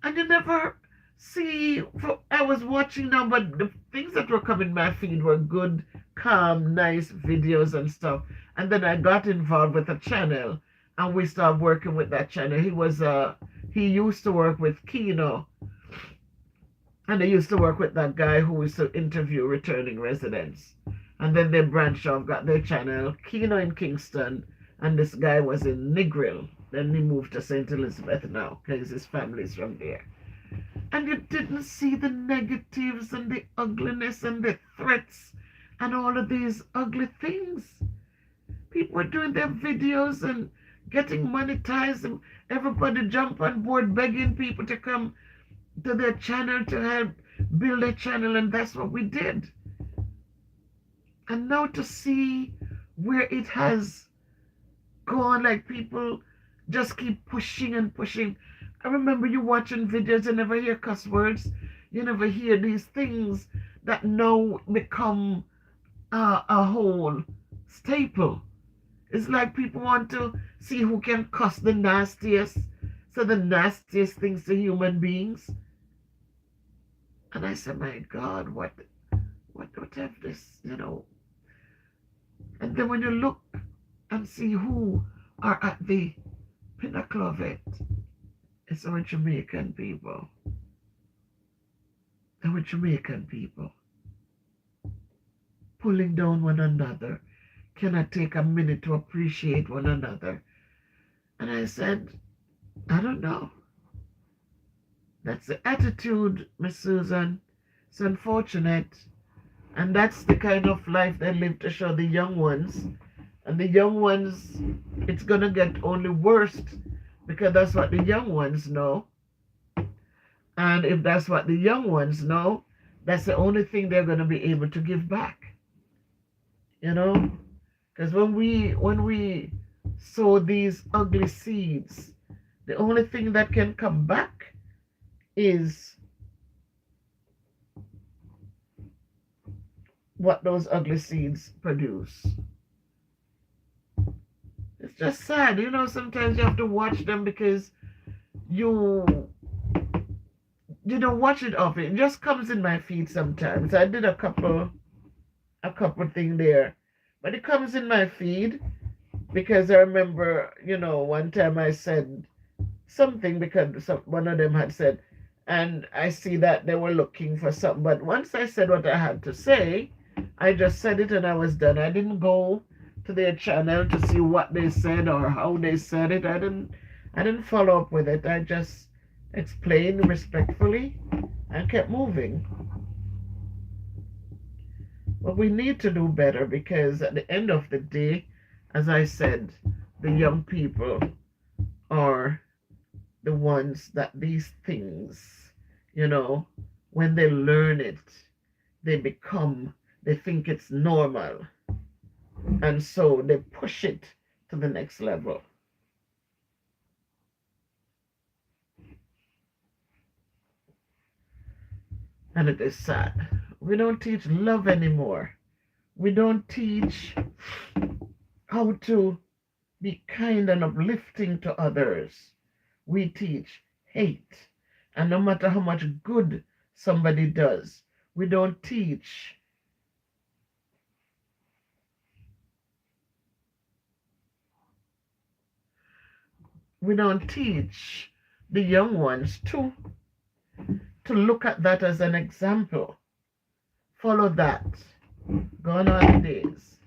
And you never see, I was watching now, but the things that were coming my feed were good, calm, nice videos and stuff. And then I got involved with a channel and we started working with that channel. He used to work with Kino. And they used to work with that guy who used to interview returning residents. And then they branched off, got their channel, Kino in Kingston, and this guy was in Negril. Then he moved to St. Elizabeth now, because his family's from there. And you didn't see the negatives and the ugliness and the threats and all of these ugly things. People were doing their videos and getting monetized, and everybody jumped on board begging people to come to their channel to help build their channel, and that's what we did. And now to see where it has gone, like people just keep pushing and pushing. I remember you watching videos, you never hear cuss words, you never hear these things that now become a whole staple. It's like people want to see who can cuss the nastiest, so the nastiest things to human beings. And I said, my God, what have this, you know? And then when you look and see who are at the pinnacle of it, it's our Jamaican people. Our Jamaican people pulling down one another, cannot take a minute to appreciate one another. And I said, I don't know. That's the attitude, Miss Susan. It's unfortunate. And that's the kind of life they live to show the young ones. And the young ones, it's going to get only worse because that's what the young ones know. And if that's what the young ones know, that's the only thing they're going to be able to give back. You know? Because when we sow these ugly seeds, the only thing that can come back is what those ugly seeds produce. It's just sad, you know. Sometimes you have to watch them because you don't watch it often. It just comes in my feed sometimes. I did a couple things there, but it comes in my feed because I remember, you know, one time I said something because one of them had said, and I see that they were looking for something. But once I said what I had to say, I just said it and I was done. I didn't go to their channel to see what they said or how they said it. I didn't follow up with it. I just explained respectfully and kept moving. But we need to do better because at the end of the day, as I said, the young people are the ones that these things, you know, when they learn it, they think it's normal. And so they push it to the next level. And it is sad. We don't teach love anymore. We don't teach how to be kind and uplifting to others. We teach hate. And no matter how much good somebody does, we don't teach the young ones to look at that as an example. Follow that. Go on holidays.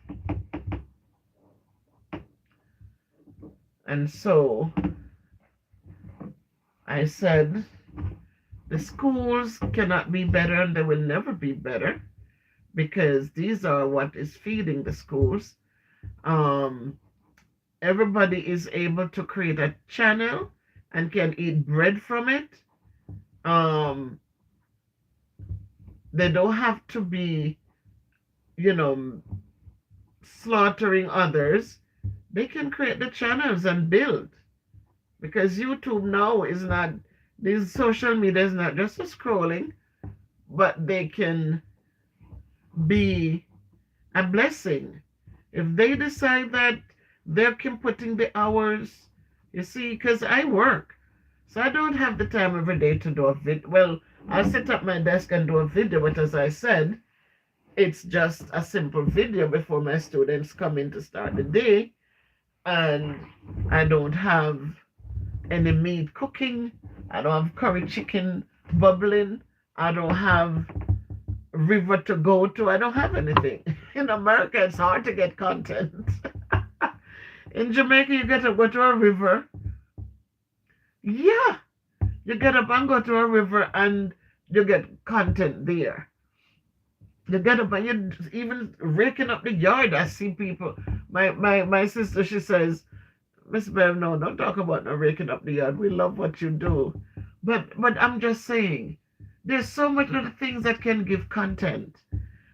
And so I said the schools cannot be better and they will never be better because these are what is feeding the schools. Everybody is able to create a channel and can eat bread from it. They don't have to be, you know, slaughtering others. They can create the channels and build. Because YouTube now is not, this social media is not just a scrolling, but they can be a blessing. If they decide that they're putting the hours, you see, because I work. So I don't have the time every day to do a video. Well, I'll set up my desk and do a video, but as I said, it's just a simple video before my students come in to start the day. And I don't have any meat cooking. I don't have curry chicken bubbling. I don't have river to go to. I don't have anything. In America, it's hard to get content. In Jamaica, you get to go to a river. Yeah. You get up and go to a river and you get content there. You get up and you're even raking up the yard. I see people. My sister, she says, Miss Bev, no, don't talk about no raking up the yard. We love what you do. But I'm just saying, there's so much little things that can give content.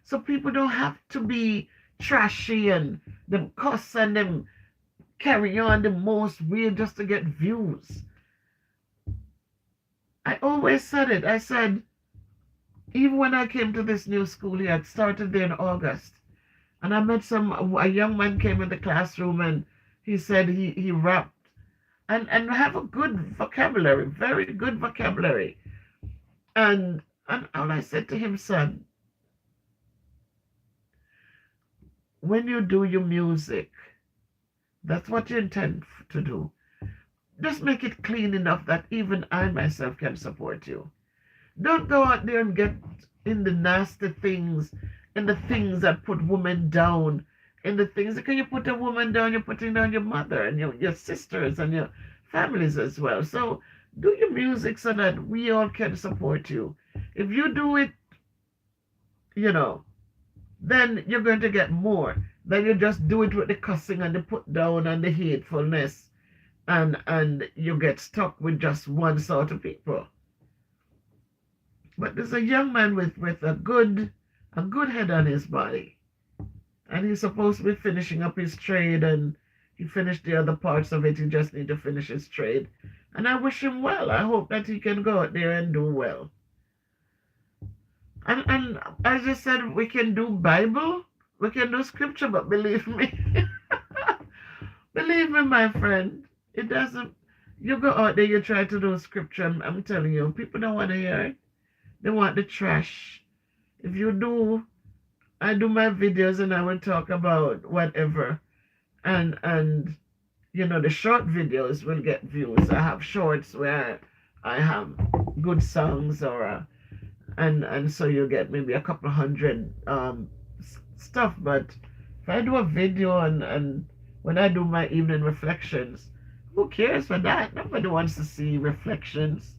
So people don't have to be trashy and them cuss and them carry on the most weird just to get views. I always said it. I said, even when I came to this new school here, I started there in August. And I met a young man came in the classroom and he said he rapped and have a good vocabulary, very good vocabulary. And all I said to him, son, when you do your music, that's what you intend to do. Just make it clean enough that even I myself can support you. Don't go out there and get in the nasty things, in the things that put women down, in the things that can you put a woman down, you're putting down your mother and your sisters and your families as well. So do your music so that we all can support you. If you do it, then you're going to get more. Then you just do it with the cussing and the put down and the hatefulness, and you get stuck with just one sort of people. But there's a young man with a good head on his body, and he's supposed to be finishing up his trade, and he finished the other parts of it. He just need to finish his trade, and I wish him well. I hope that he can go out there and do well. And as I said, we can do Bible, we can do scripture, but believe me, believe me, my friend, it doesn't. You go out there, you try to do scripture, I'm telling you, people don't want to hear it. They want the trash. If you do, I do my videos and I will talk about whatever. And the short videos will get views. I have shorts where I have good songs and so you get maybe a couple hundred stuff. But if I do a video and when I do my evening reflections, who cares for that? Nobody wants to see reflections.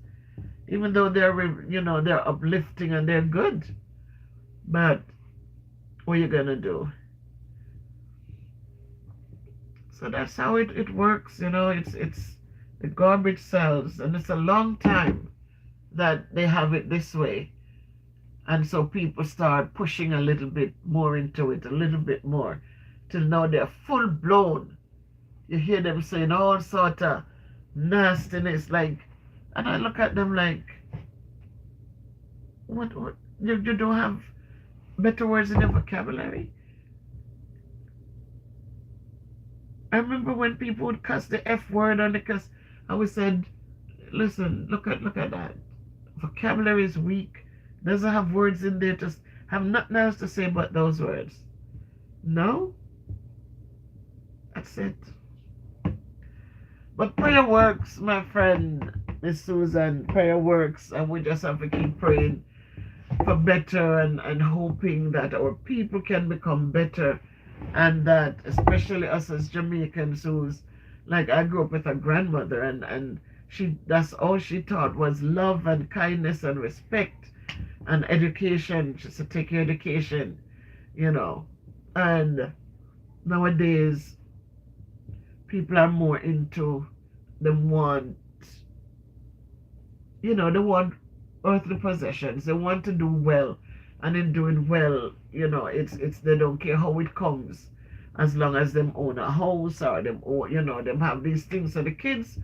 Even though they're uplifting and they're good. But what are you going to do? So that's how it works, it's the garbage sells, and it's a long time that they have it this way. And so people start pushing a little bit more into it, a little bit more, till now they're full blown. You hear them saying all sort of nastiness, and I look at them like, what you don't have better words in your vocabulary? I remember when people would cuss the F word on the cuss, I always said, listen, look at that. Vocabulary is weak. Doesn't have words in there, just have nothing else to say but those words. No? That's it. But prayer works, my friend, Miss Susan. Prayer works, and we just have to keep praying for better and hoping that our people can become better, and that especially us as Jamaicans who's like, I grew up with a grandmother and that's all she taught was love and kindness and respect and education. She said take your education, and nowadays people are more into they want earthly possessions. They want to do well, and in doing well, it's they don't care how it comes, as long as them own a house or them own, them have these things. So the kids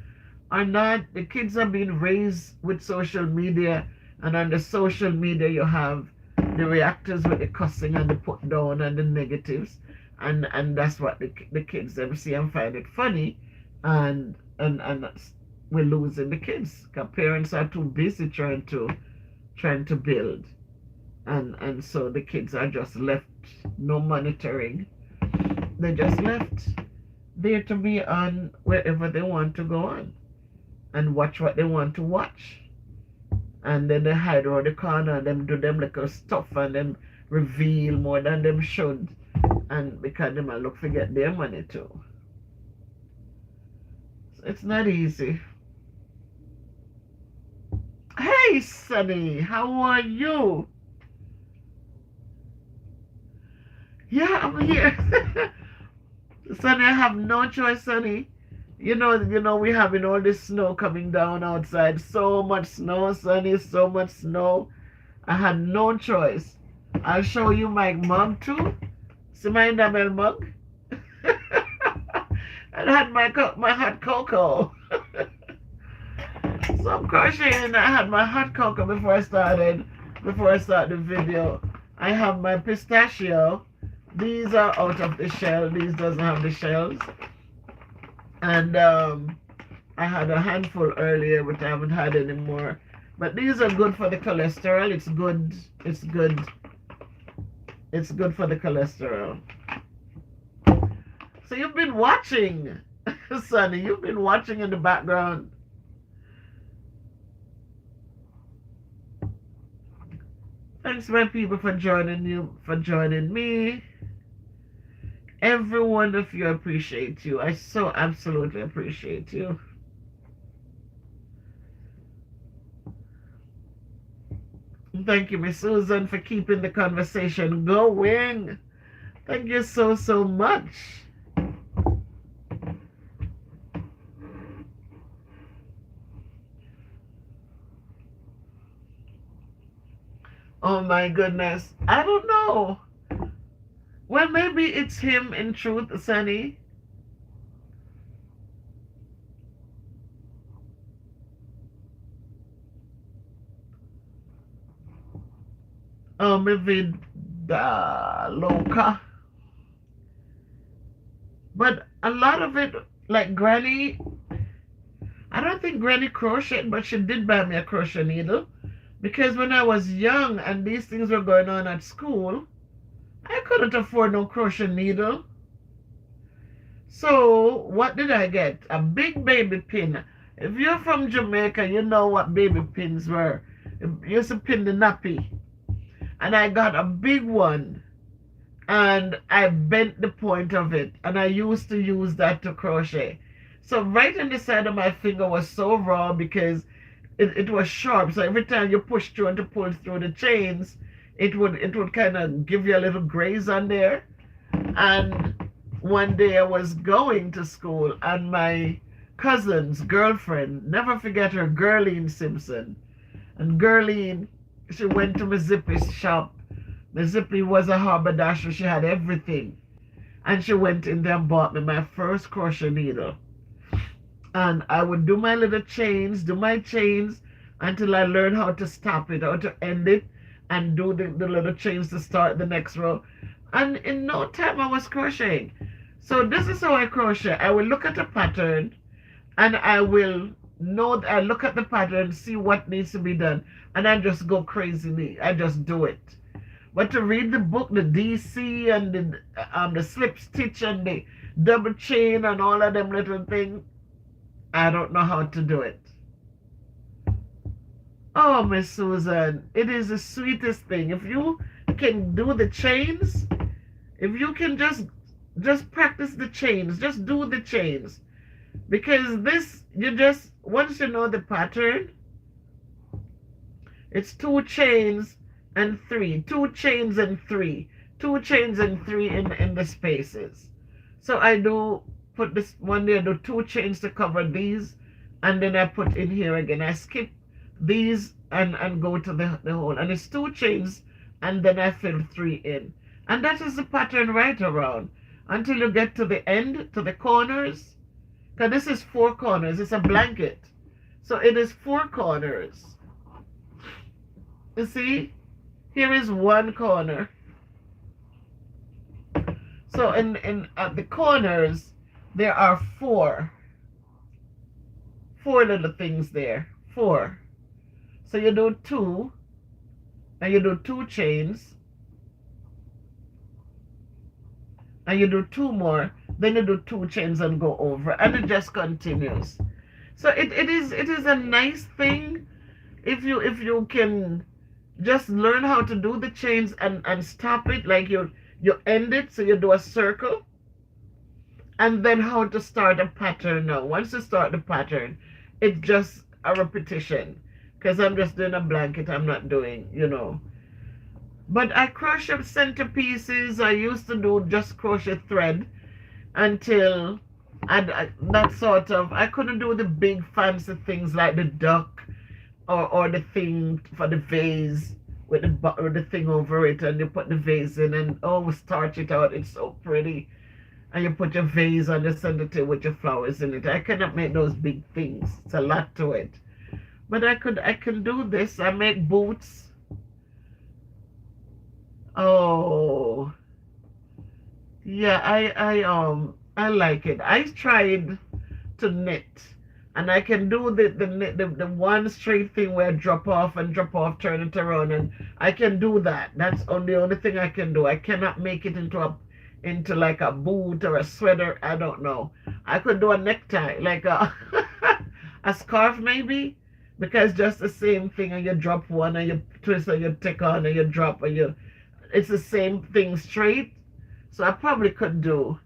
are being raised with social media, and on the social media you have the reactors with the cussing and the put down and the negatives, and that's what the kids them see and find it funny, and we're losing the kids because parents are too busy trying to build, and so the kids are just left, no monitoring. They just left there to be on wherever they want to go on and watch what they want to watch, and then they hide around the corner and them do them little stuff and them reveal more than them should, and because they might look forget their money too. So it's not easy. Hey, Sonny, how are you? Yeah, I'm here. Sonny, I have no choice, Sonny. We having all this snow coming down outside. So much snow, Sonny, so much snow. I had no choice. I'll show you my mug too. See my enamel mug? And I had my hot cocoa. So I'm crocheting. I had my hot cocoa before I started the video. I have my pistachio. These are out of the shell. These doesn't have the shells. And I had a handful earlier, but I haven't had any more. But these are good for the cholesterol. It's good. It's good. It's good for the cholesterol. So you've been watching, Sonny. You've been watching in the background. Thanks, my people, for joining me. Every one of you, appreciate you. I so absolutely appreciate you. Thank you, Miss Susan, for keeping the conversation going. Thank you so, so much. Oh my goodness. I don't know. Well, maybe it's him in truth, Sunny. Oh, maybe Loca. But a lot of it, like Granny, I don't think Granny crocheted, but she did buy me a crochet needle. Because when I was young and these things were going on at school, I couldn't afford no crochet needle. So what did I get? A big baby pin. If you're from Jamaica, you know what baby pins were. You used to pin the nappy. And I got a big one. And I bent the point of it. And I used to use that to crochet. So right in the side of my finger was so raw because it was sharp. So every time you push through and to pull through the chains, it would kind of give you a little graze on there. And one day I was going to school and my cousin's girlfriend, never forget her, Girleen Simpson. And Girleen, she went to Mississippi's shop. Mississippi was a haberdasher. She had everything. And she went in there and bought me my first crochet needle. And I would do my little chains, until I learned how to stop it, how to end it, and do the little chains to start the next row. And in no time I was crocheting. So this is how I crochet. I will look at a pattern and I will know that I look at the pattern, see what needs to be done, and I just go crazily. I just do it. But to read the book, the DC and the slip stitch and the double chain and all of them little things, I don't know how to do it. Oh, Miss Susan, it is the sweetest thing. If you can do the chains, if you can just practice the chains, just do the chains. Because this, once you know the pattern, it's 2 chains and 3, 2 chains and 3, 2 chains and 3 in the spaces. So I do put this one there, do 2 chains to cover these, and then I put in here again. I skip these and go to the hole, and it's 2 chains, and then I fill 3 in. And that is the pattern right around until you get to the end, to the corners. Because this is 4 corners. It's a blanket. So it is 4 corners. You see? Here is 1 corner. So in at the corners, there are 4 little things there. 4. So you do 2, and you do 2 chains, and you do 2 more, then you do 2 chains and go over, and it just continues. So it is a nice thing if you can just learn how to do the chains and stop it, like you end it, so you do a circle, and then how to start a pattern now. Once you start the pattern, it's just a repetition. Because I'm just doing a blanket, I'm not doing, But I crochet centerpieces. I used to do just crochet thread until I couldn't do the big fancy things like the duck or the thing for the vase with the thing over it, and you put the vase in, and oh, starch it out. It's so pretty. And you put your vase on the center table with your flowers in it. I cannot make those big things. It's a lot to it. But I can do this. I make boots. Oh, yeah, I like it. I tried to knit, and I can do the one straight thing where I drop off and drop off, turn it around, and I can do that. That's the only thing I can do. I cannot make it into like a boot or a sweater. I don't know. I could do a necktie, like a a scarf maybe, because just the same thing, and you drop one and you twist and you take on and you drop and you, it's the same thing straight. So I probably could do.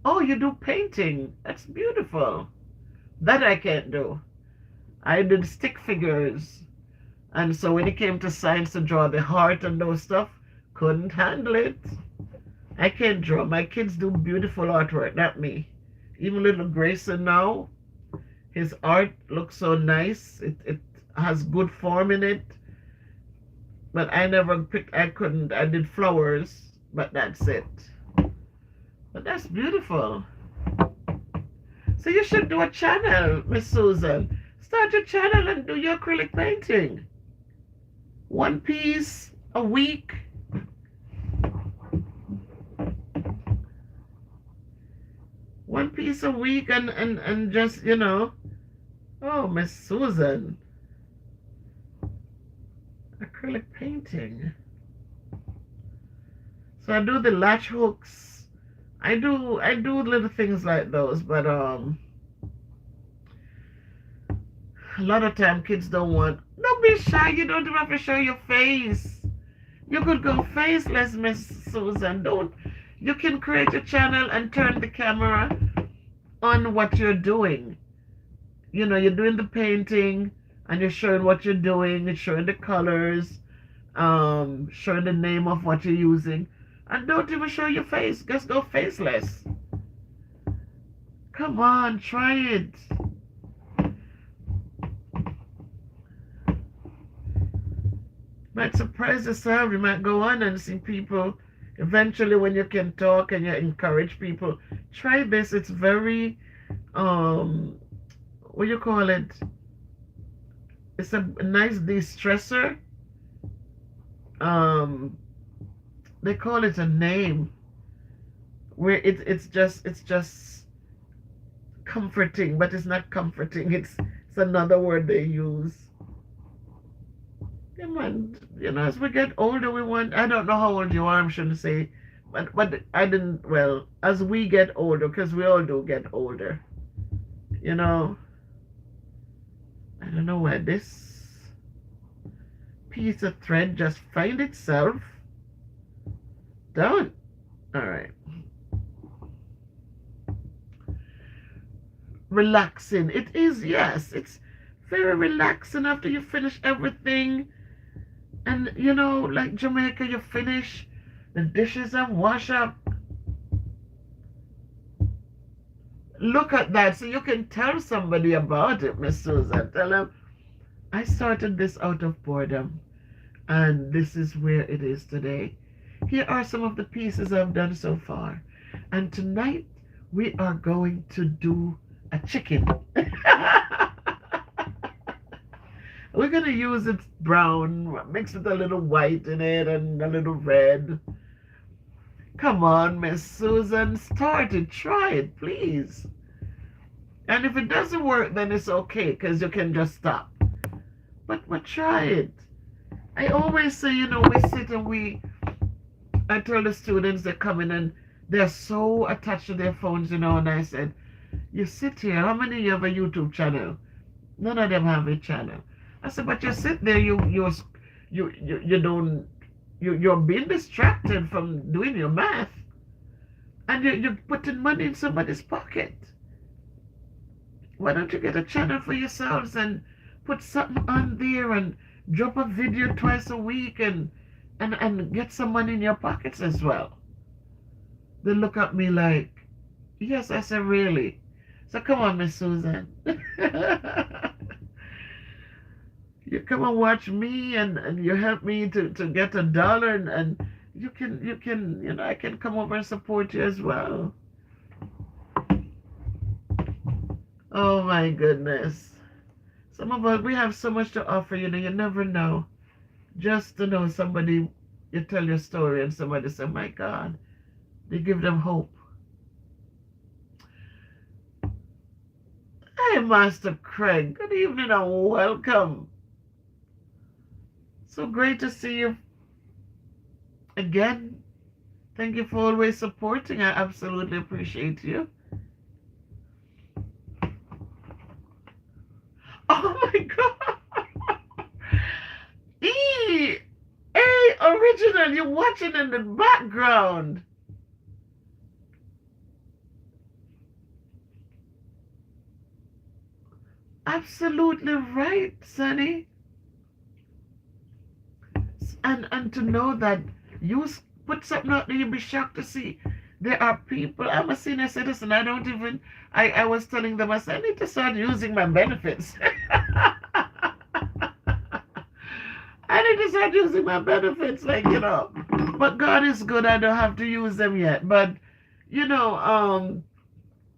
Oh, you do painting. That's beautiful. That I can't do. I did stick figures. And so when it came to science to draw the heart and those stuff, couldn't handle it. I can't draw. My kids do beautiful artwork, not me. Even little Grayson now, his art looks so nice. It has good form in it. But I never picked, I couldn't, I did flowers, but that's it. But that's beautiful. So you should do a channel, Miss Susan. Start your channel and do your acrylic painting. One piece a week. One piece a week and just, you know. Oh, Miss Susan. Acrylic painting. So I do the latch hooks. I do little things like those, but a lot of time kids don't be shy. You don't even have to show your face. You could go faceless, Miss Susan. You can create a channel and turn the camera on what you're doing. You know, you're doing the painting and you're showing what you're doing, you're showing the colors, showing the name of what you're using. And don't even show your face. Just go faceless. Come on, try it. Might surprise yourself. You might go on and see people. Eventually, when you can talk and you encourage people, try this. It's very, what do you call it? It's a nice de-stressor. They call it a name, where it's just comforting, but it's not comforting. It's another word they use. Come on, you know, as we get older, I don't know how old you are, I shouldn't say, but I didn't, well, as we get older, because we all do get older, you know, I don't know where this piece of thread just find itself. Done. All right. Relaxing. It is, yes. It's very relaxing after you finish everything. And, you know, like Jamaica, you finish the dishes and wash up. Look at that. So you can tell somebody about it, Miss Susan. Tell them, I started this out of boredom. And this is where it is today. Here are some of the pieces I've done so far. And tonight, we are going to do a chicken. We're going to use it brown, mix with a little white in it and a little red. Come on, Miss Susan, start it. Try it, please. And if it doesn't work, then it's okay, because you can just stop. But try it. I always say, you know, we sit and I tell the students that come in and they're so attached to their phones, you know, and I said, you sit here, how many of you have a YouTube channel? None of them have a channel. I said, but you sit there, you're being distracted from doing your math, and you're putting money in somebody's pocket. Why don't you get a channel for yourselves and put something on there and drop a video twice a week and get some money in your pockets as well? They look at me like, yes. I said, really? So come on, Miss Susan. You come and watch me, and you help me to get $1, and I can come over and support you as well. Oh my goodness. Some of us, we have so much to offer, you never know. Just to know somebody, you tell your story and somebody say, my God, they give them hope. Hey, Master Craig, good evening and welcome. So great to see you again. Thank you for always supporting. I absolutely appreciate you. Oh my God. Original, you're watching in the background. Absolutely right, Sonny. And to know that you put something out there, you'll be shocked to see there are people. I'm a senior citizen. I was telling them, I said, I need to start using my benefits. I need to start using my benefits, But God is good. I don't have to use them yet. But, even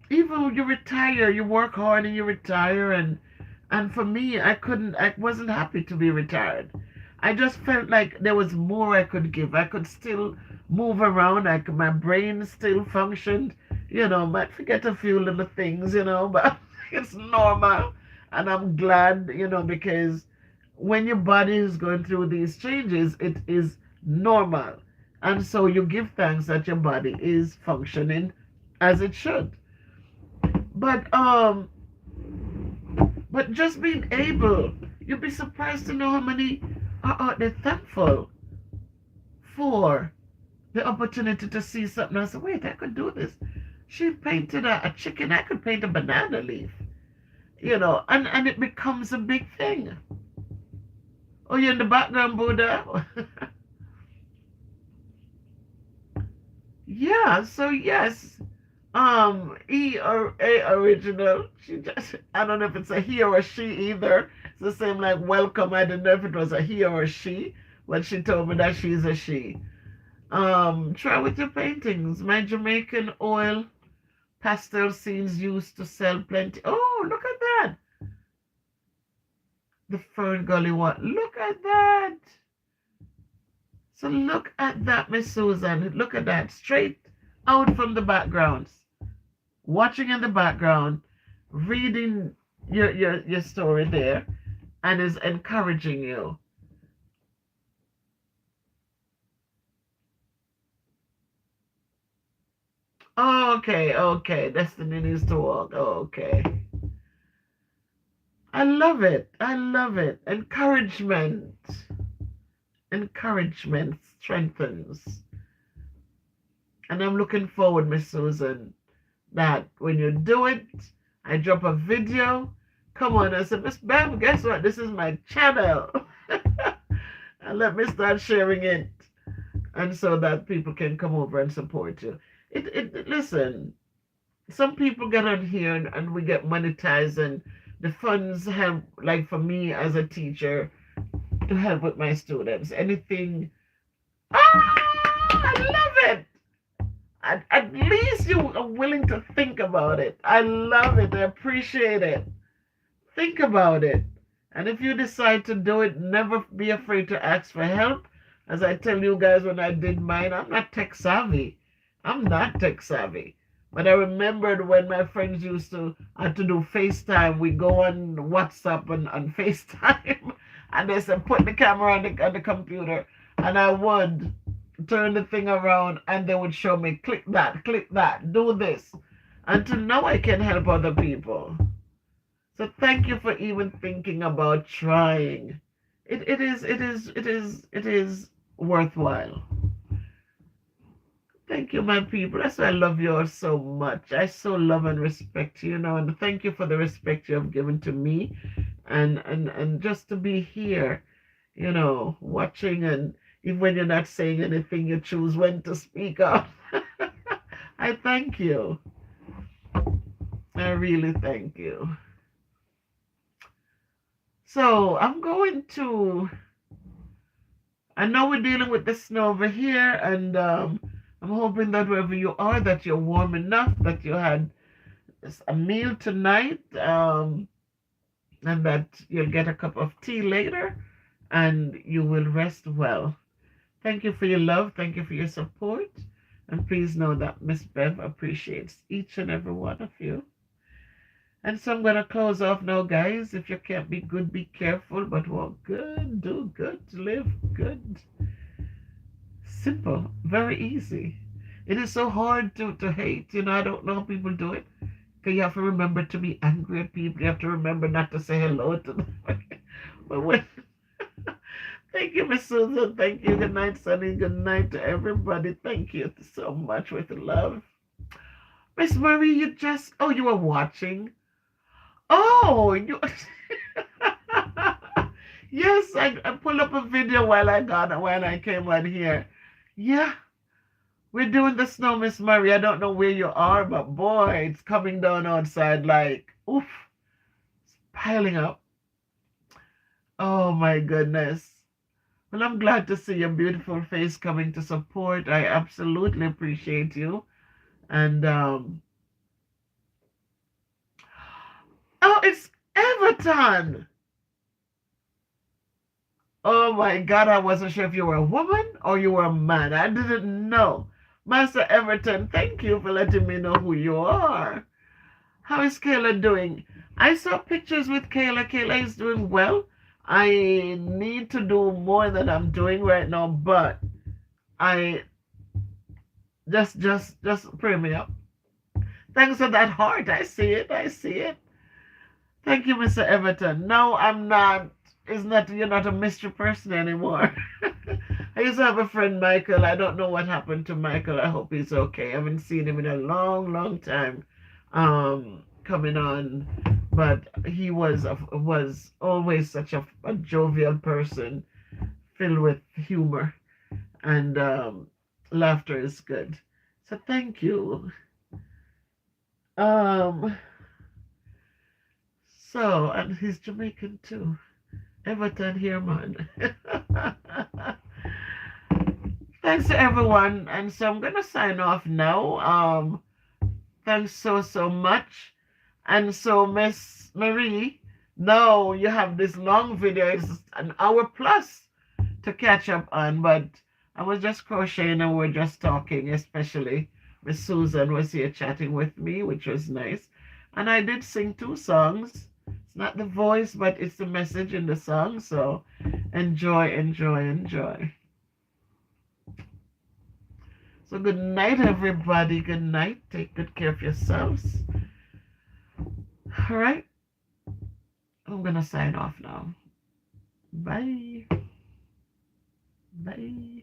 when you retire, you work hard and you retire. And for me, I wasn't happy to be retired. I just felt like there was more I could give. I could still move around. My brain still functioned. Might forget a few little things, but it's normal. And I'm glad, because when your body is going through these changes, it is normal. And so you give thanks that your body is functioning as it should. But just being able, you'd be surprised to know how many are out there thankful for the opportunity to see something. I said, wait, I could do this. She painted a chicken. I could paint a banana leaf. And it becomes a big thing. Oh, you're in the background, Buddha? Yeah, so yes. A original. I don't know if it's a he or a she either. It's the same like welcome. I didn't know if it was a he or a she, but she told me that she's a she. Try with your paintings. My Jamaican oil pastel scenes used to sell plenty. Oh, look at that. The Fern Gully one. Look at that. So look at that, Miss Susan. Look at that. Straight out from the backgrounds. Watching in the background, reading your story there, and is encouraging you. Okay. Destiny needs to walk. Okay. I love it. Encouragement strengthens. And I'm looking forward, Miss Susan, that when you do it, I drop a video. Come on, I said, Miss Bev, guess what? This is my channel. And let me start sharing it. And so that people can come over and support you. Listen, some people get on here and we get monetized, and the funds help, like for me as a teacher, to help with my students. Anything. I love it. At least you are willing to think about it. I love it. I appreciate it. Think about it. And if you decide to do it, never be afraid to ask for help. As I tell you guys when I did mine, I'm not tech savvy. But I remembered when my friends had to do FaceTime. We go on WhatsApp and FaceTime. And they said, put the camera on the computer. And I would turn the thing around and they would show me, click that, do this. Until now I can help other people. So thank you for even thinking about trying. It is worthwhile. Thank you, my people. That's why I love you all so much. I so love and respect you, and thank you for the respect you have given to me, and just to be here, watching, and even when you're not saying anything, you choose when to speak up. I thank you. I really thank you. So I'm going to, I know we're dealing with the snow over here, and I'm hoping that wherever you are, that you're warm enough, that you had a meal tonight, and that you'll get a cup of tea later, and you will rest well. Thank you for your love. Thank you for your support. And please know that Miss Bev appreciates each and every one of you. And so I'm going to close off now, guys. If you can't be good, be careful, but walk good, do good, live good. Simple, very easy. It is so hard to hate. I don't know how people do it. Because you have to remember to be angry at people. You have to remember not to say hello to them. But when thank you, Miss Susan. Thank you. Good night, Sunny. Good night to everybody. Thank you so much with love. Miss Marie, you were watching. Oh, you. Yes, I pulled up a video when I came on here. Yeah, we're doing the snow, Miss Marie. I don't know where you are, but boy, it's coming down outside like, oof, it's piling up. Oh my goodness. Well, I'm glad to see your beautiful face coming to support. I absolutely appreciate you. And, oh, it's Everton. Oh my God, I wasn't sure if you were a woman or you were a man. I didn't know. Master Everton, thank you for letting me know who you are. How is Kayla doing? I saw pictures with Kayla. Kayla is doing well. I need to do more than I'm doing right now, but I just pray me up. Thanks for that heart. I see it. I see it. Thank you, Mr. Everton. No, I'm not. You're not a mystery person anymore. I used to have a friend, Michael. I don't know what happened to Michael. I hope he's okay. I haven't seen him in a long, long time. Coming on, but he was always such a jovial person, filled with humor, and laughter is good. So thank you. Um, and he's Jamaican too. Everton here, man. Thanks to everyone, and so I'm gonna sign off now. Thanks so much. And so, Miss Marie, now you have this long video. It's an hour plus to catch up on, but I was just crocheting and we're just talking, especially Miss Susan was here chatting with me, which was nice. And I did sing 2 songs. It's not the voice, but it's the message in the song. So enjoy, enjoy, enjoy. So good night, everybody. Good night. Take good care of yourselves. All right. I'm going to sign off now. Bye. Bye.